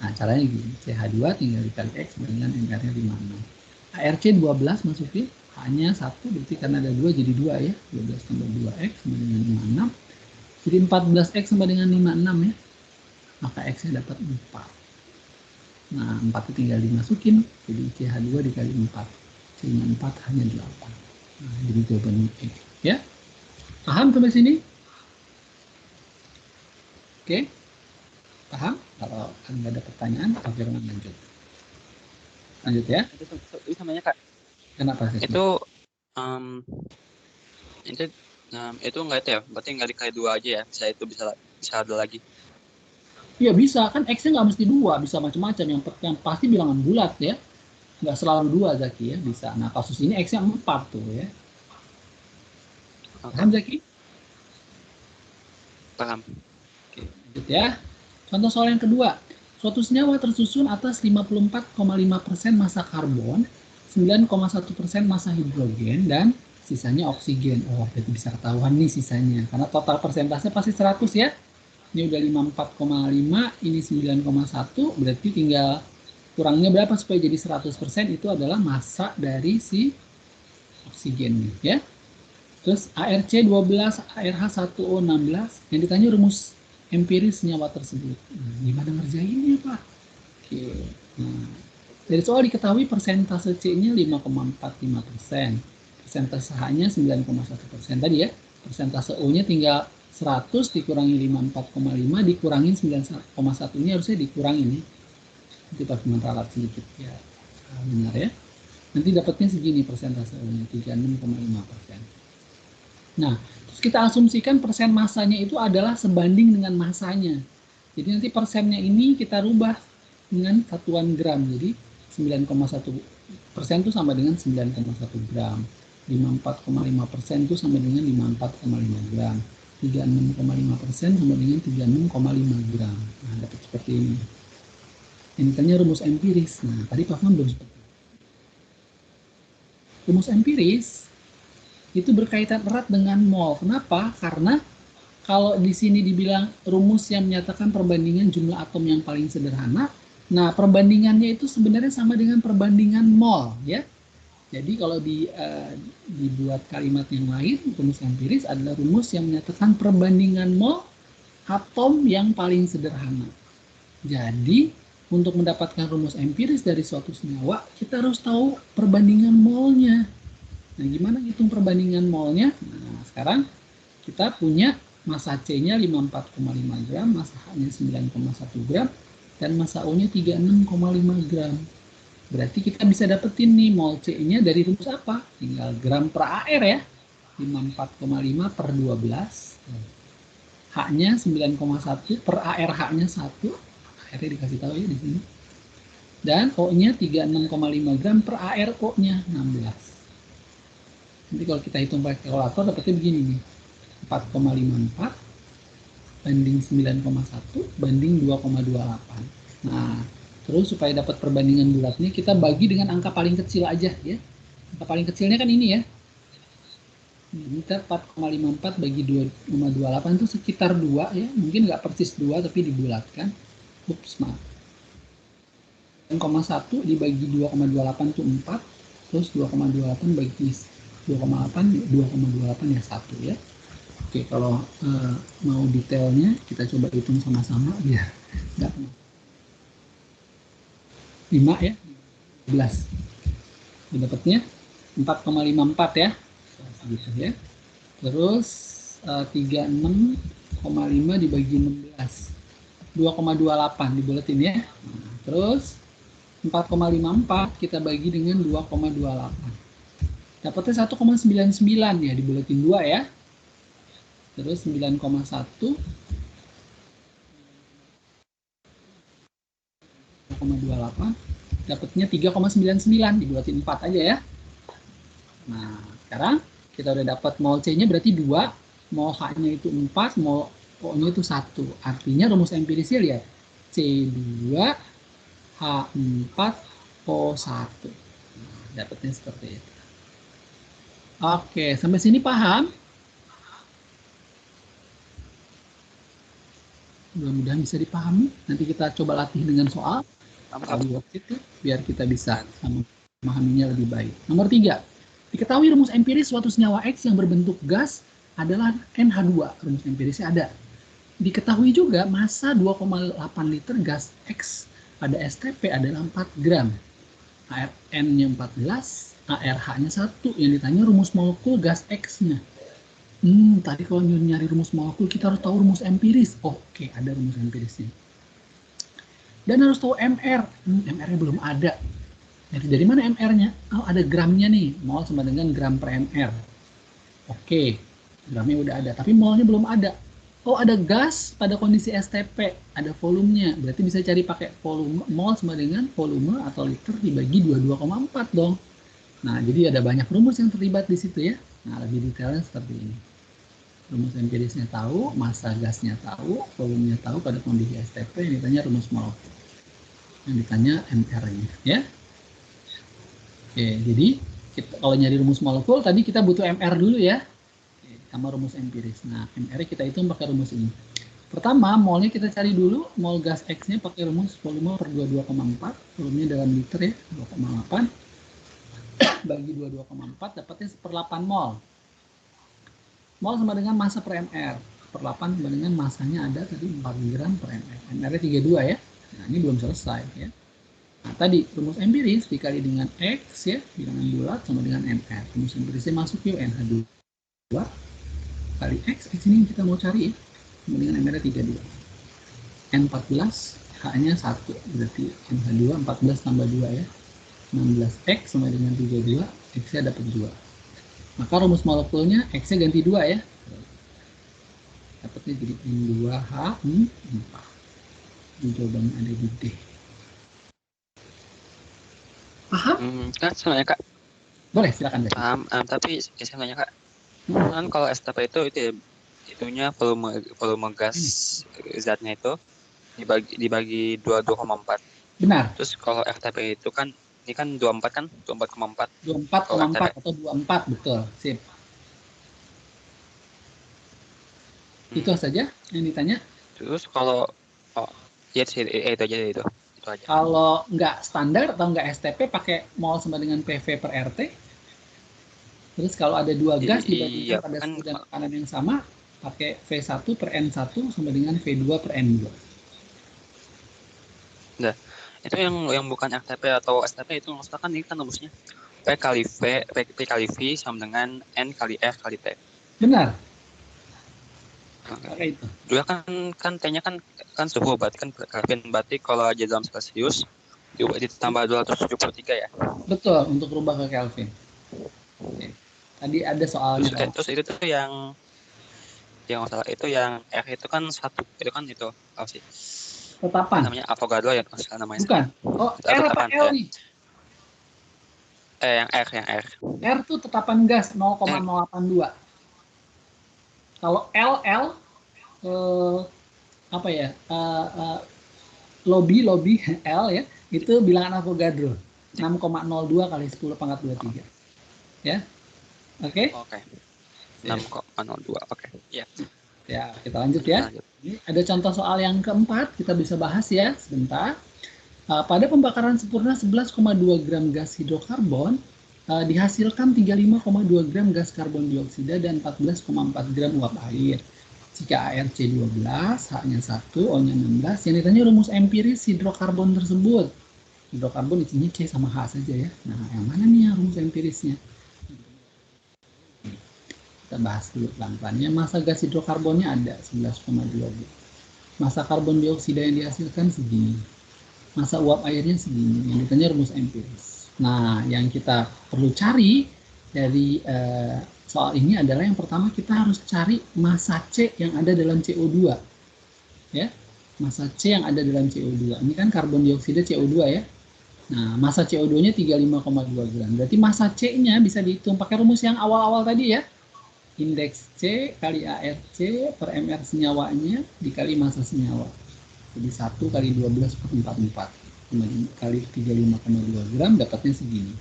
Nah, caranya gini, CH2 tinggal dikali X dengan MR-nya 56. ARC 12 masukin, hanya 1, berarti karena ada 2 jadi 2 ya. 12 tambah 2X sama dengan 56. Jadi 14X sama dengan 56 ya. Maka X-nya dapat 4. Nah, 4 itu tinggal dimasukin, jadi CH2 dikali 4. C-nya 4 hanya 8. Nah, jadi jawabannya E. Ya? Paham sampai sini? Oke? Paham? Kalau nggak ada pertanyaan, Pak Firman lanjut. Lanjut ya. Itu namanya Kak. Kenapa sih? Itu itu nggak itu ya? Berarti nggak dikali 2 aja ya? Saya itu bisa ada lagi. Iya bisa, kan X-nya nggak mesti 2, bisa macam-macam. Yang pasti bilangan bulat ya. Nggak selalu 2 Zaki ya, bisa. Nah kasus ini X-nya 4 tuh ya. Paham Zaki? Paham. Lanjut ya. Contoh soal yang kedua. Suatu senyawa tersusun atas 54,5% massa karbon, 9,1% massa hidrogen, dan sisanya oksigen. Oh, berarti bisa ketahuan nih sisanya. Karena total persentasenya pasti 100 ya. Ini udah 54,5, ini 9,1, berarti tinggal kurangnya berapa supaya jadi 100%, itu adalah massa dari si oksigen ya. Terus ARC 12, ARH 1O 16, yang ditanya rumus empiris senyawa tersebut. Nah, gimana ngerjainnya Pak? Oke. Nah, dari soal diketahui persentase C-nya 5,45%, persentase H-nya 9,1% tadi ya. Persentase O-nya tinggal 100 dikurangi 54,5 dikurangin 9,1, ini harusnya dikurangin nih. Nanti Pak Firman ralat sedikit ya. Benar ya. Nanti dapatnya segini persentase O-nya 36,5%. Nah, terus kita asumsikan persen massanya itu adalah sebanding dengan massanya. Jadi nanti persennya ini kita rubah dengan satuan gram. Jadi 9,1% itu sama dengan 9,1 gram. 54,5% itu sama dengan 54,5 gram. 36,5% sama dengan 36,5 gram. Nah, dapat seperti ini. Ini tanya rumus empiris. Nah, tadi Pak Firman belum seperti itu. Rumus empiris itu berkaitan erat dengan mol. Kenapa? Karena kalau di sini dibilang rumus yang menyatakan perbandingan jumlah atom yang paling sederhana, nah perbandingannya itu sebenarnya sama dengan perbandingan mol, ya. Jadi kalau dibuat kalimat yang lain, rumus empiris adalah rumus yang menyatakan perbandingan mol atom yang paling sederhana. Jadi, untuk mendapatkan rumus empiris dari suatu senyawa, kita harus tahu perbandingan molnya. Nah, gimana hitung perbandingan molnya? Nah, sekarang kita punya massa C-nya 54,5 gram, massa H-nya 9,1 gram, dan massa O-nya 36,5 gram. Berarti kita bisa dapetin nih mol C-nya dari rumus apa? Tinggal gram per AR ya. 54,5 per 12. H-nya 9,1 per AR-H-nya 1. AR-nya dikasih tahu ya di sini. Dan O-nya 36,5 gram per AR-O-nya 16. Nanti kalau kita hitung pakai kalkulator dapetnya begini nih. 4,54 banding 9,1 banding 2,28. Nah, terus supaya dapat perbandingan bulatnya kita bagi dengan angka paling kecil aja ya. Angka paling kecilnya kan ini ya. Ini kita 4,54 bagi 2,28 itu sekitar 2 ya. Mungkin nggak persis 2 tapi dibulatkan. Ups, maaf. 9,1 dibagi 2,28 itu 4. Terus 2,28 bagi 2,8 ya 1 ya. Oke, kalau mau detailnya kita coba hitung sama-sama biar nggak 5 ya, 11. Dapatnya 4,54 ya, gitu ya. Terus 36,5 dibagi 16, 2,28 dibuletin ya. Nah, terus 4,54 kita bagi dengan 2,28. Dapatnya 1,99 ya, dibuletin 2 ya. Terus 9,1 2,28 dapatnya 3,99 dibuatin 4 aja ya. Nah, sekarang kita udah dapat mol C-nya berarti 2, mol H-nya itu 4, mol O-nya itu 1. Artinya rumus empirisnya lihat C2 H4 O1. Nah, dapatnya seperti itu. Oke, sampai sini paham? Mudah-mudahan bisa dipahami. Nanti kita coba latih dengan soal. Itu biar kita bisa memahaminya lebih baik. Nomor 3. Diketahui rumus empiris suatu senyawa X yang berbentuk gas adalah NH2. Rumus empirisnya ada. Diketahui juga massa 2,8 liter gas X pada STP adalah 4 gram. ARN-nya 14, ARH-nya 1. Yang ditanya rumus molekul gas X-nya. Tadi kalau nyari rumus molekul kita harus tahu rumus empiris. Oke, ada rumus empirisnya. Dan harus tahu MR. MR-nya belum ada. Dari mana MR-nya? Oh, ada gramnya nih. Mol sama dengan gram per MR. Oke, gramnya udah ada. Tapi molnya belum ada. Oh, ada gas pada kondisi STP. Ada volumenya. Berarti bisa cari pakai volume. Mol sama dengan volume atau liter dibagi 22,4 dong. Nah, jadi ada banyak rumus yang terlibat di situ ya. Nah, lebih detailnya seperti ini. Rumus empirisnya tahu, massa gasnya tahu, volumenya tahu pada kondisi STP, yang ditanya rumus molekul. Yang ditanya MR-nya, ya. Oke, jadi kalau nyari rumus molekul, tadi kita butuh MR dulu ya, sama rumus empiris. Nah, MR kita hitung pakai rumus ini. Pertama, molnya kita cari dulu, mol gas X-nya pakai rumus volume per 22,4, volumenya dalam liter ya, 2,8, bagi 22,4, dapatnya 1/8 mol. Mol sama dengan massa per mr. Per 8 sama dengan massanya ada tadi 4 gram per mr. MR-nya 32 ya. Nah, ini belum selesai ya. Nah, tadi rumus empiris dikali dengan X ya, bilangan bulat sama dengan MR. Rumus empirisnya masuk yuk, NH2 kali X ini kita mau cari ya. Sama dengan MR-nya 32. N14, H-nya 1. Berarti NH2 14 tambah 2 ya. 16X sama dengan 32, X-nya dapat 2. Maka rumus molekulnya X-nya ganti 2 ya. Dapatnya jadi N2H4. Ini jawabannya ada di D. Paham? Kak, saya nanya Kak. Boleh, silakan. Paham, tapi saya nanya Kak. Kan kalau STP itu ya, itunya volume gas zatnya itu dibagi 22,4. Benar. Terus kalau RTP itu kan ini kan 24 kan? 24,4. 24,4 atau 24, betul. Sip. Itu saja yang ditanya. Terus kalau ya itu aja itu. Itu aja. Kalau nggak standar atau nggak STP pakai mol sama dengan PV per RT. Terus kalau ada dua gas dibandingkan pada suhu dan tekanan yang sama, pakai V1 per N1 sama dengan V2 per N2. Itu yang bukan RTP atau STP itu maksudnya kan ini kan rumusnya P kali V, P kali V sama dengan N kali R kali T. Benar. Oke. Pakai itu. Juga kan T-nya kan suhu, berarti kan Kelvin, berarti kalau aja dalam Celsius ditambah 273 ya. Betul, untuk rubah ke Kelvin. Oke. Tadi ada soalnya. Terus itu tuh yang masalah itu yang R itu kan satu, itu kan itu apa sih? Tetapan. Namanya Avogadro ya, namanya. Bukan. Oh, R apa L nih? Yang R. R tuh tetapan gas 0,082. Kalau L apa ya? Lobby L ya, itu bilangan Avogadro 6,02 kali 10 pangkat 23. Ya. Oke? Oke. 6,02. Oke. Iya. Ya, kita lanjut ya. Ini ada contoh soal yang keempat, kita bisa bahas ya sebentar. Pada pembakaran sempurna 11,2 gram gas hidrokarbon, dihasilkan 35,2 gram gas karbon dioksida dan 14,4 gram uap air. Jika ARC 12, H-nya 1, O-nya 16, yang ditanya rumus empiris hidrokarbon tersebut. Hidrokarbon isinya C sama H saja ya. Nah, yang mana nih yang rumus empirisnya? Kita bahas dulu pelan-pelan. Masa gas hidrokarbonnya ada 11,2 gram. Masa karbon dioksida yang dihasilkan segini. Masa uap airnya segini. Yang ditanya rumus empiris. Nah, yang kita perlu cari dari soal ini adalah yang pertama kita harus cari masa C yang ada dalam CO2. Ya, masa C yang ada dalam CO2. Ini kan karbon dioksida CO2 ya. Nah, masa CO2-nya 35,2 gram. Berarti masa C-nya bisa dihitung pakai rumus yang awal-awal tadi ya. Indeks C kali ARC per MR senyawanya dikali masa senyawa. Jadi 1 kali 12 per 44 kali 35,2 gram dapatnya segini.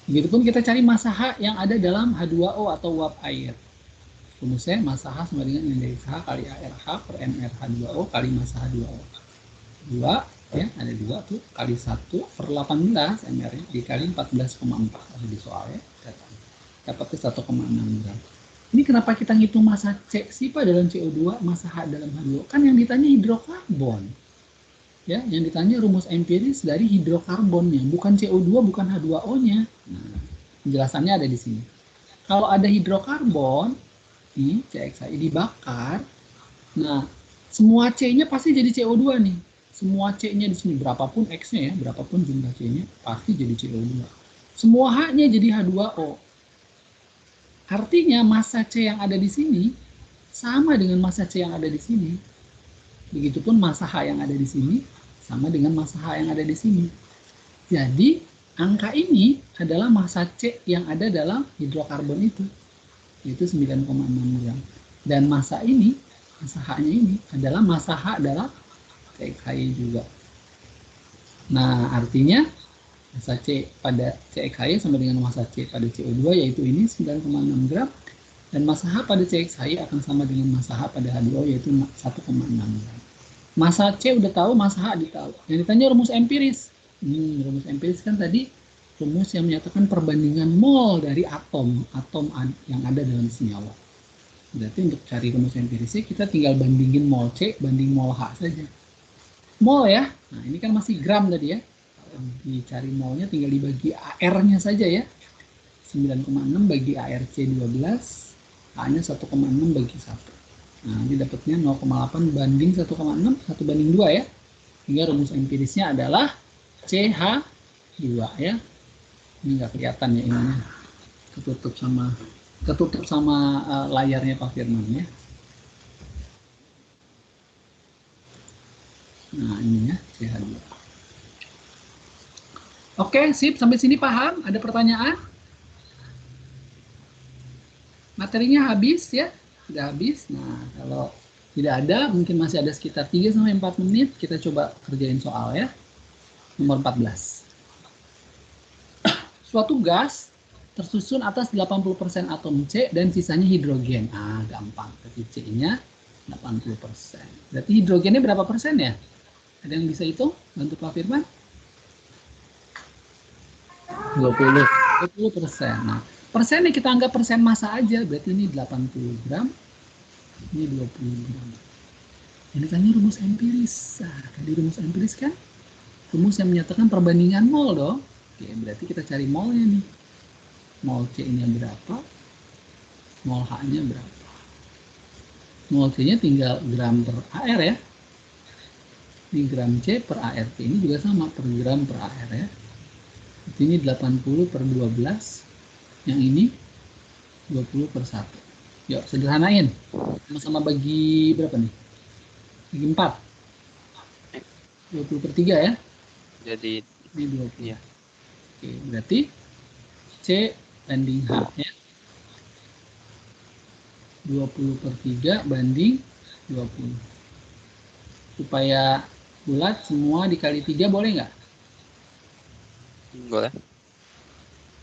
Begitupun kita cari masa H yang ada dalam H2O atau uap air. Rumusnya masa H sama dengan indeks H kali ARH per MR H2O kali masa H2O. 2 ya, ada 2 tuh kali 1 per 18 MR dikali 14,4 ada di soal ya. Dapatnya 1,6 gram. Ini kenapa kita ngitung masa C sih Pak dalam CO2, masa H dalam H2O? Kan yang ditanya hidrokarbon. Ya, yang ditanya rumus empiris dari hidrokarbonnya, bukan CO2, bukan H2O-nya. Nah, penjelasannya ada di sini. Kalau ada hidrokarbon, nih CXHI dibakar, nah semua C-nya pasti jadi CO2 nih. Semua C-nya di sini, berapapun X-nya ya, berapapun jumlah C-nya, pasti jadi CO2. Semua H-nya jadi H2O. Artinya masa C yang ada di sini sama dengan masa C yang ada di sini. Begitupun masa H yang ada di sini sama dengan masa H yang ada di sini. Jadi angka ini adalah masa C yang ada dalam hidrokarbon itu, yaitu 9,6 gram. Dan masa ini, masa H-nya ini adalah masa H dalam CXHI juga. Nah, artinya masa C pada CXHI sama dengan masa C pada CO2, yaitu ini 9,6 gram. Dan masa H pada CXHI akan sama dengan masa H pada H2O, yaitu 1,6 gram. Masa C udah tahu, masa H ditahu. Yang ditanya rumus empiris. Rumus empiris kan tadi rumus yang menyatakan perbandingan mol dari atom yang ada dalam senyawa. Berarti untuk cari rumus empirisnya kita tinggal bandingin mol C banding mol H saja. Mol ya. Nah, ini kan masih gram tadi ya. Dicari molnya tinggal dibagi AR-nya saja ya. 9,6 bagi ARC 12, H-nya 1,6 bagi 1. Nah, ini dapatnya 0,8 banding 1,6, 1 banding 2 ya. Hingga rumus empirisnya adalah CH2 ya. Ini nggak kelihatan ya ininya. Ketutup sama layarnya Pak Firman ya. Nah, ini ya CH2. Oke, sip. Sampai sini paham? Ada pertanyaan? Materinya habis ya? Sudah habis. Nah, kalau tidak ada, mungkin masih ada sekitar 3-4 menit. Kita coba kerjain soal ya. Nomor 14. Suatu gas tersusun atas 80% atom C dan sisanya hidrogen. Ah, gampang. Berarti C-nya 80%. Berarti hidrogennya berapa persen ya? Ada yang bisa hitung? Bantu Pak Firman? 20%. Nah, persennya kita anggap persen massa aja. Berarti ini 80 gram. Ini 20 gram. Ini tanya rumus empiris. Nah, tadi rumus empiris kan rumus yang menyatakan perbandingan mol dong. Oke, berarti kita cari molnya nih. Mol C-nya berapa? Mol H-nya berapa? Mol C-nya tinggal gram per AR ya. Ini gram C per ART ini juga sama, per gram per AR ya. Ini 80 per 12. Yang ini 20 per 1. Yuk, sederhanain. Sama-sama bagi berapa nih? Bagi 4. 20 per 3 ya. Jadi Ini 20. iya. Oke, berarti C banding H ya. 20 per 3 banding 20. Supaya bulat semua dikali 3 boleh nggak? Boleh.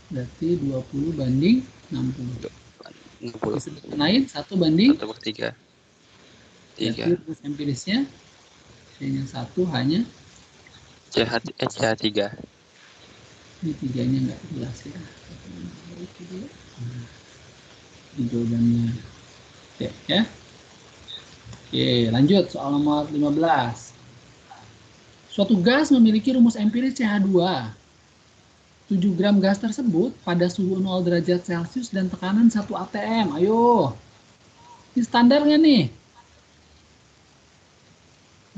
Berarti 20 banding 60. 60. Disederhanain 1 banding 1 per 3. berarti 3. rumus empirisnya C-nya 1 hanya CH3. ini 3-nya nggak jelas ya. Ini jawabannya C ya. Oke, lanjut soal nomor 15. Suatu gas memiliki rumus empiris CH2. 7 gram gas tersebut pada suhu 0 derajat Celcius dan tekanan 1 atm. Ayo. Ini standar nggak nih?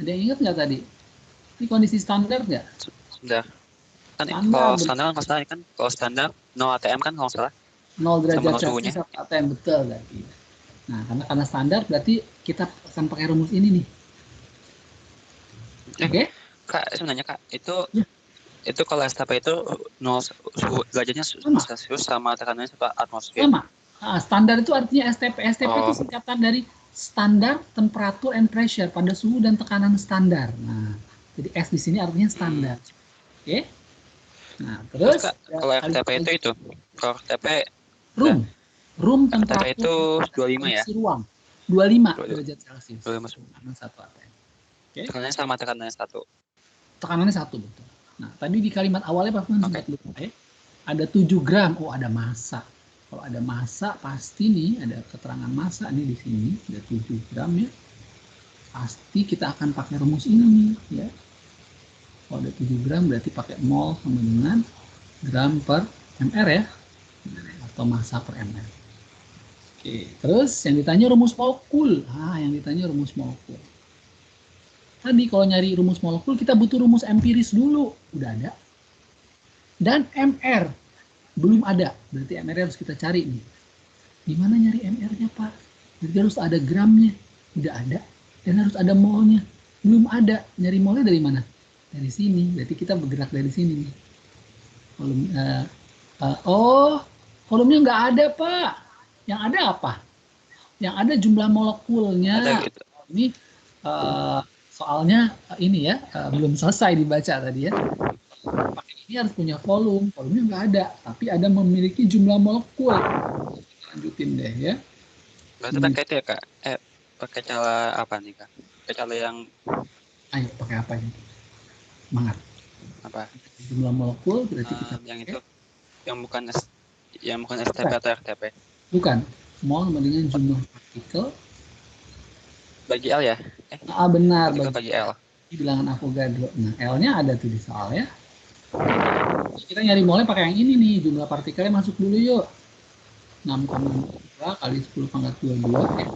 Ada yang ingat nggak tadi? Ini kondisi standar nggak? Sudah. Kan Standar. kalau standar 0 ATM kan kalau salah. 0 derajat Sama Celcius suhunya. 1 atm, betul berarti. Nah, karena standar berarti kita akan pakai rumus ini nih. Oke? Kak, sebenarnya Kak, itu Ya. itu kalau STP itu 0 suhu derajatnya Sama. Celcius sama tekanannya 1 atmosfer. Sama. Nah, standar itu artinya STP. STP itu singkatan dari standar temperature and pressure, pada suhu dan tekanan standar. Nah, jadi S di sini artinya standar. Oke? Nah, terus Kak, kalau RTP itu kalau RTP room RTP temperature itu 25 ya. ruang 25 derajat Celcius. 25. Tekanan 1 atm. Oke? Tekanannya sama tekanannya 1. Tekanannya 1, betul. Nah, tadi di kalimat awalnya Pak Firman sempat lupa ya. Ada 7 gram, oh ada massa. Kalau ada massa pasti nih ada keterangan massa nih di sini, ada 7 gram ya. Pasti kita akan pakai rumus ini nih ya. Kalau ada 7 gram berarti pakai mol sama dengan gram per mr ya. Atau massa per mr. Oke, terus yang ditanya rumus molekul. Yang ditanya rumus molekul. Tadi kalau nyari rumus molekul kita butuh rumus empiris dulu. Udah ada. Dan MR belum ada. Berarti MR harus kita cari nih. Gimana nyari MR-nya Pak? Berarti harus ada gramnya. Udah ada. Dan harus ada molnya. Belum ada. Nyari molnya dari mana? Dari sini. Berarti kita bergerak dari sini nih. Kolomnya nggak ada Pak. Yang ada apa? Yang ada jumlah molekulnya. Ada gitu. Ini soalnya ini ya belum selesai dibaca tadi ya. Ini harus punya volumenya nggak ada, tapi ada memiliki jumlah molekul. Lanjutin deh ya. Berarti pakai itu ya Kak? Pakai cara apa nih Kak? Pakai cara yang Ayo pakai apa ini? Semangat. apa? Jumlah molekul berarti kita yang itu yang bukan STP atau RTP. Bukan. Mol sama dengan jumlah partikel bagi L ya? Benar. Bagi L. Ini bilangan Avogadro. Nah, L-nya ada tuh di soal ya. Kita nyari molnya pakai yang ini nih. Jumlah partikelnya masuk dulu yuk. 6,2 kali 10 pangkat 22 ya.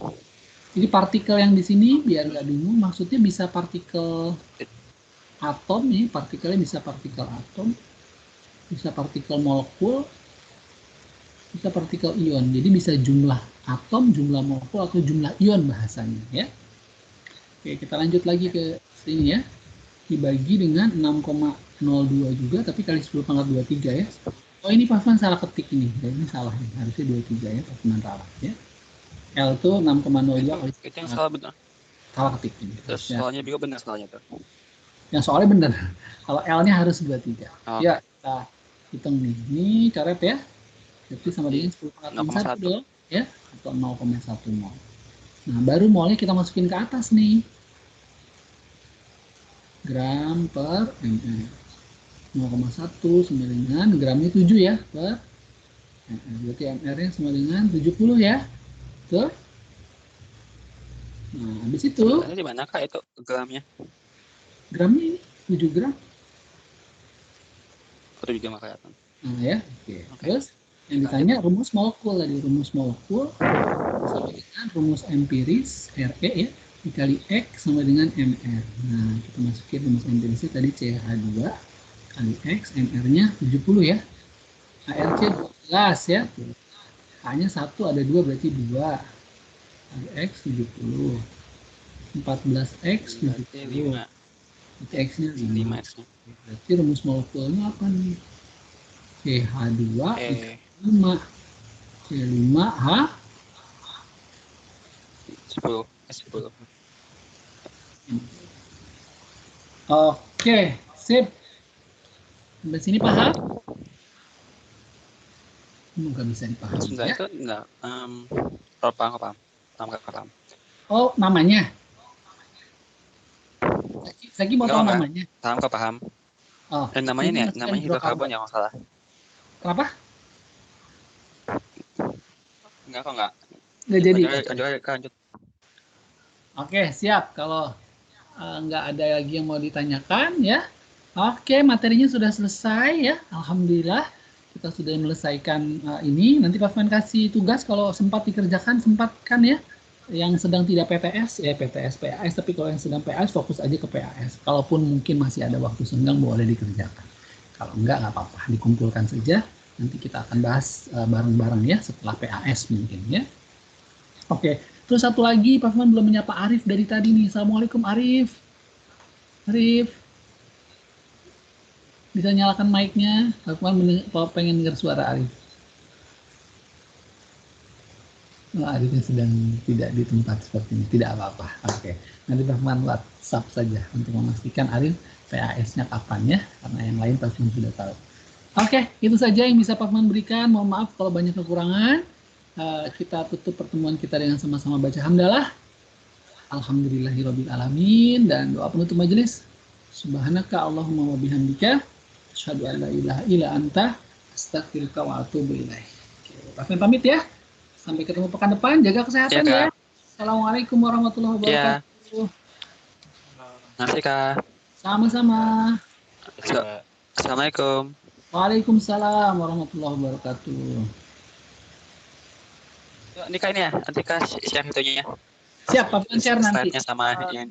Jadi partikel yang di sini biar nggak bingung, maksudnya bisa partikel atom nih. Partikelnya bisa partikel atom, bisa partikel molekul, bisa partikel ion. Jadi bisa jumlah atom, jumlah molekul, atau jumlah ion bahasanya ya. Oke, kita lanjut lagi ke sini ya. Dibagi dengan 6,02 juga, tapi kali 10 pangkat 23 ya. Oh, ini Pak Firman salah ketik ini. Ini salah nih. Harusnya 23 ya, Pak Firman salah ya. L itu 6,02 kali. Itu yang salah benar. Salah ketik ini. Terus soalnya juga benar soalnya tuh. Yang soalnya benar. Kalau L-nya harus 23. Ya, kita hitung nih. Ini coret ya. Jadi sama dengan 10 pangkat 1 dong, ya, atau 0,1 mol. Nah, baru molnya kita masukin ke atas nih. Gram per ml. 0,1 sama dengan gramnya 7 ya per ml. Berarti MR-nya sama dengan 70 ya. Tuh. Nah, habis itu di mana Kak itu gramnya? Gramnya ini 7 gram. Foto juga nggak kelihatan. Nah ya, oke. Terus yang ditanya rumus molekul tadi, rumus molekul sama dengan rumus empiris RE ya, dikali X sama dengan MR. Nah, kita masukin rumus empirisnya tadi CH2 kali X, MR-nya 70 ya. ARC 12 ya. H-nya 1 ada 2 berarti 2. Kali X 70. 14X 70. Berarti X-nya 5. Berarti rumus molekulnya apa nih? CH2 5. C5H 10. Oke, sip. Sampai sini paham? Nggak bisa dipahami. Sebentar Ya? itu enggak. Paham. Oh, namanya. Sagi mau tahu Enggak. namanya? Paham. Oh, Dan namanya nih, ini namanya hidrokarbon ya kalau salah. Kenapa? Enggak. Nggak jadi. Lanjut. Oke, siap. Kalau nggak ada lagi yang mau ditanyakan ya. Oke, materinya sudah selesai ya. Alhamdulillah kita sudah menyelesaikan ini. Nanti Pak Firman kasih tugas kalau sempat dikerjakan, sempatkan ya. Yang sedang tidak PTS, PAS. Tapi kalau yang sedang PAS, fokus aja ke PAS. Kalaupun mungkin masih ada waktu senggang, boleh dikerjakan. Kalau enggak, nggak apa-apa. Dikumpulkan saja. Nanti kita akan bahas bareng-bareng ya setelah PAS mungkin ya. Oke, terus satu lagi Pak Firman belum menyapa Arif dari tadi nih. Assalamualaikum Arif. Arif. Bisa nyalakan mic-nya. Pak Firman pengen dengar suara Arif. Arifnya sedang tidak di tempat seperti ini. Tidak apa-apa. Oke. Nanti Pak Firman WhatsApp saja untuk memastikan Arif PAS-nya kapan ya. Karena yang lain Pak Firman sudah tahu. Oke, itu saja yang bisa Pak Firman berikan. Mohon maaf kalau banyak kekurangan. Kita tutup pertemuan kita dengan sama-sama baca hamdalah. Alhamdulillahirabbil alamin, dan doa penutup majelis. Subhanaka Allahumma wa bihamdika asyhadu an la ilaha illa anta astaghfiruka wa atubu ilaik. Pak Firman pamit ya. Sampai ketemu pekan depan. Jaga kesehatan ya. Assalamualaikum warahmatullahi wabarakatuh. Nanti Kak. Sama-sama. Assalamualaikum. Waalaikumsalam warahmatullahi wabarakatuh. Ini Kak ini ya, nanti Kak share itunya ya. Siap, Pak Firman share nanti. Slide-nya sama yang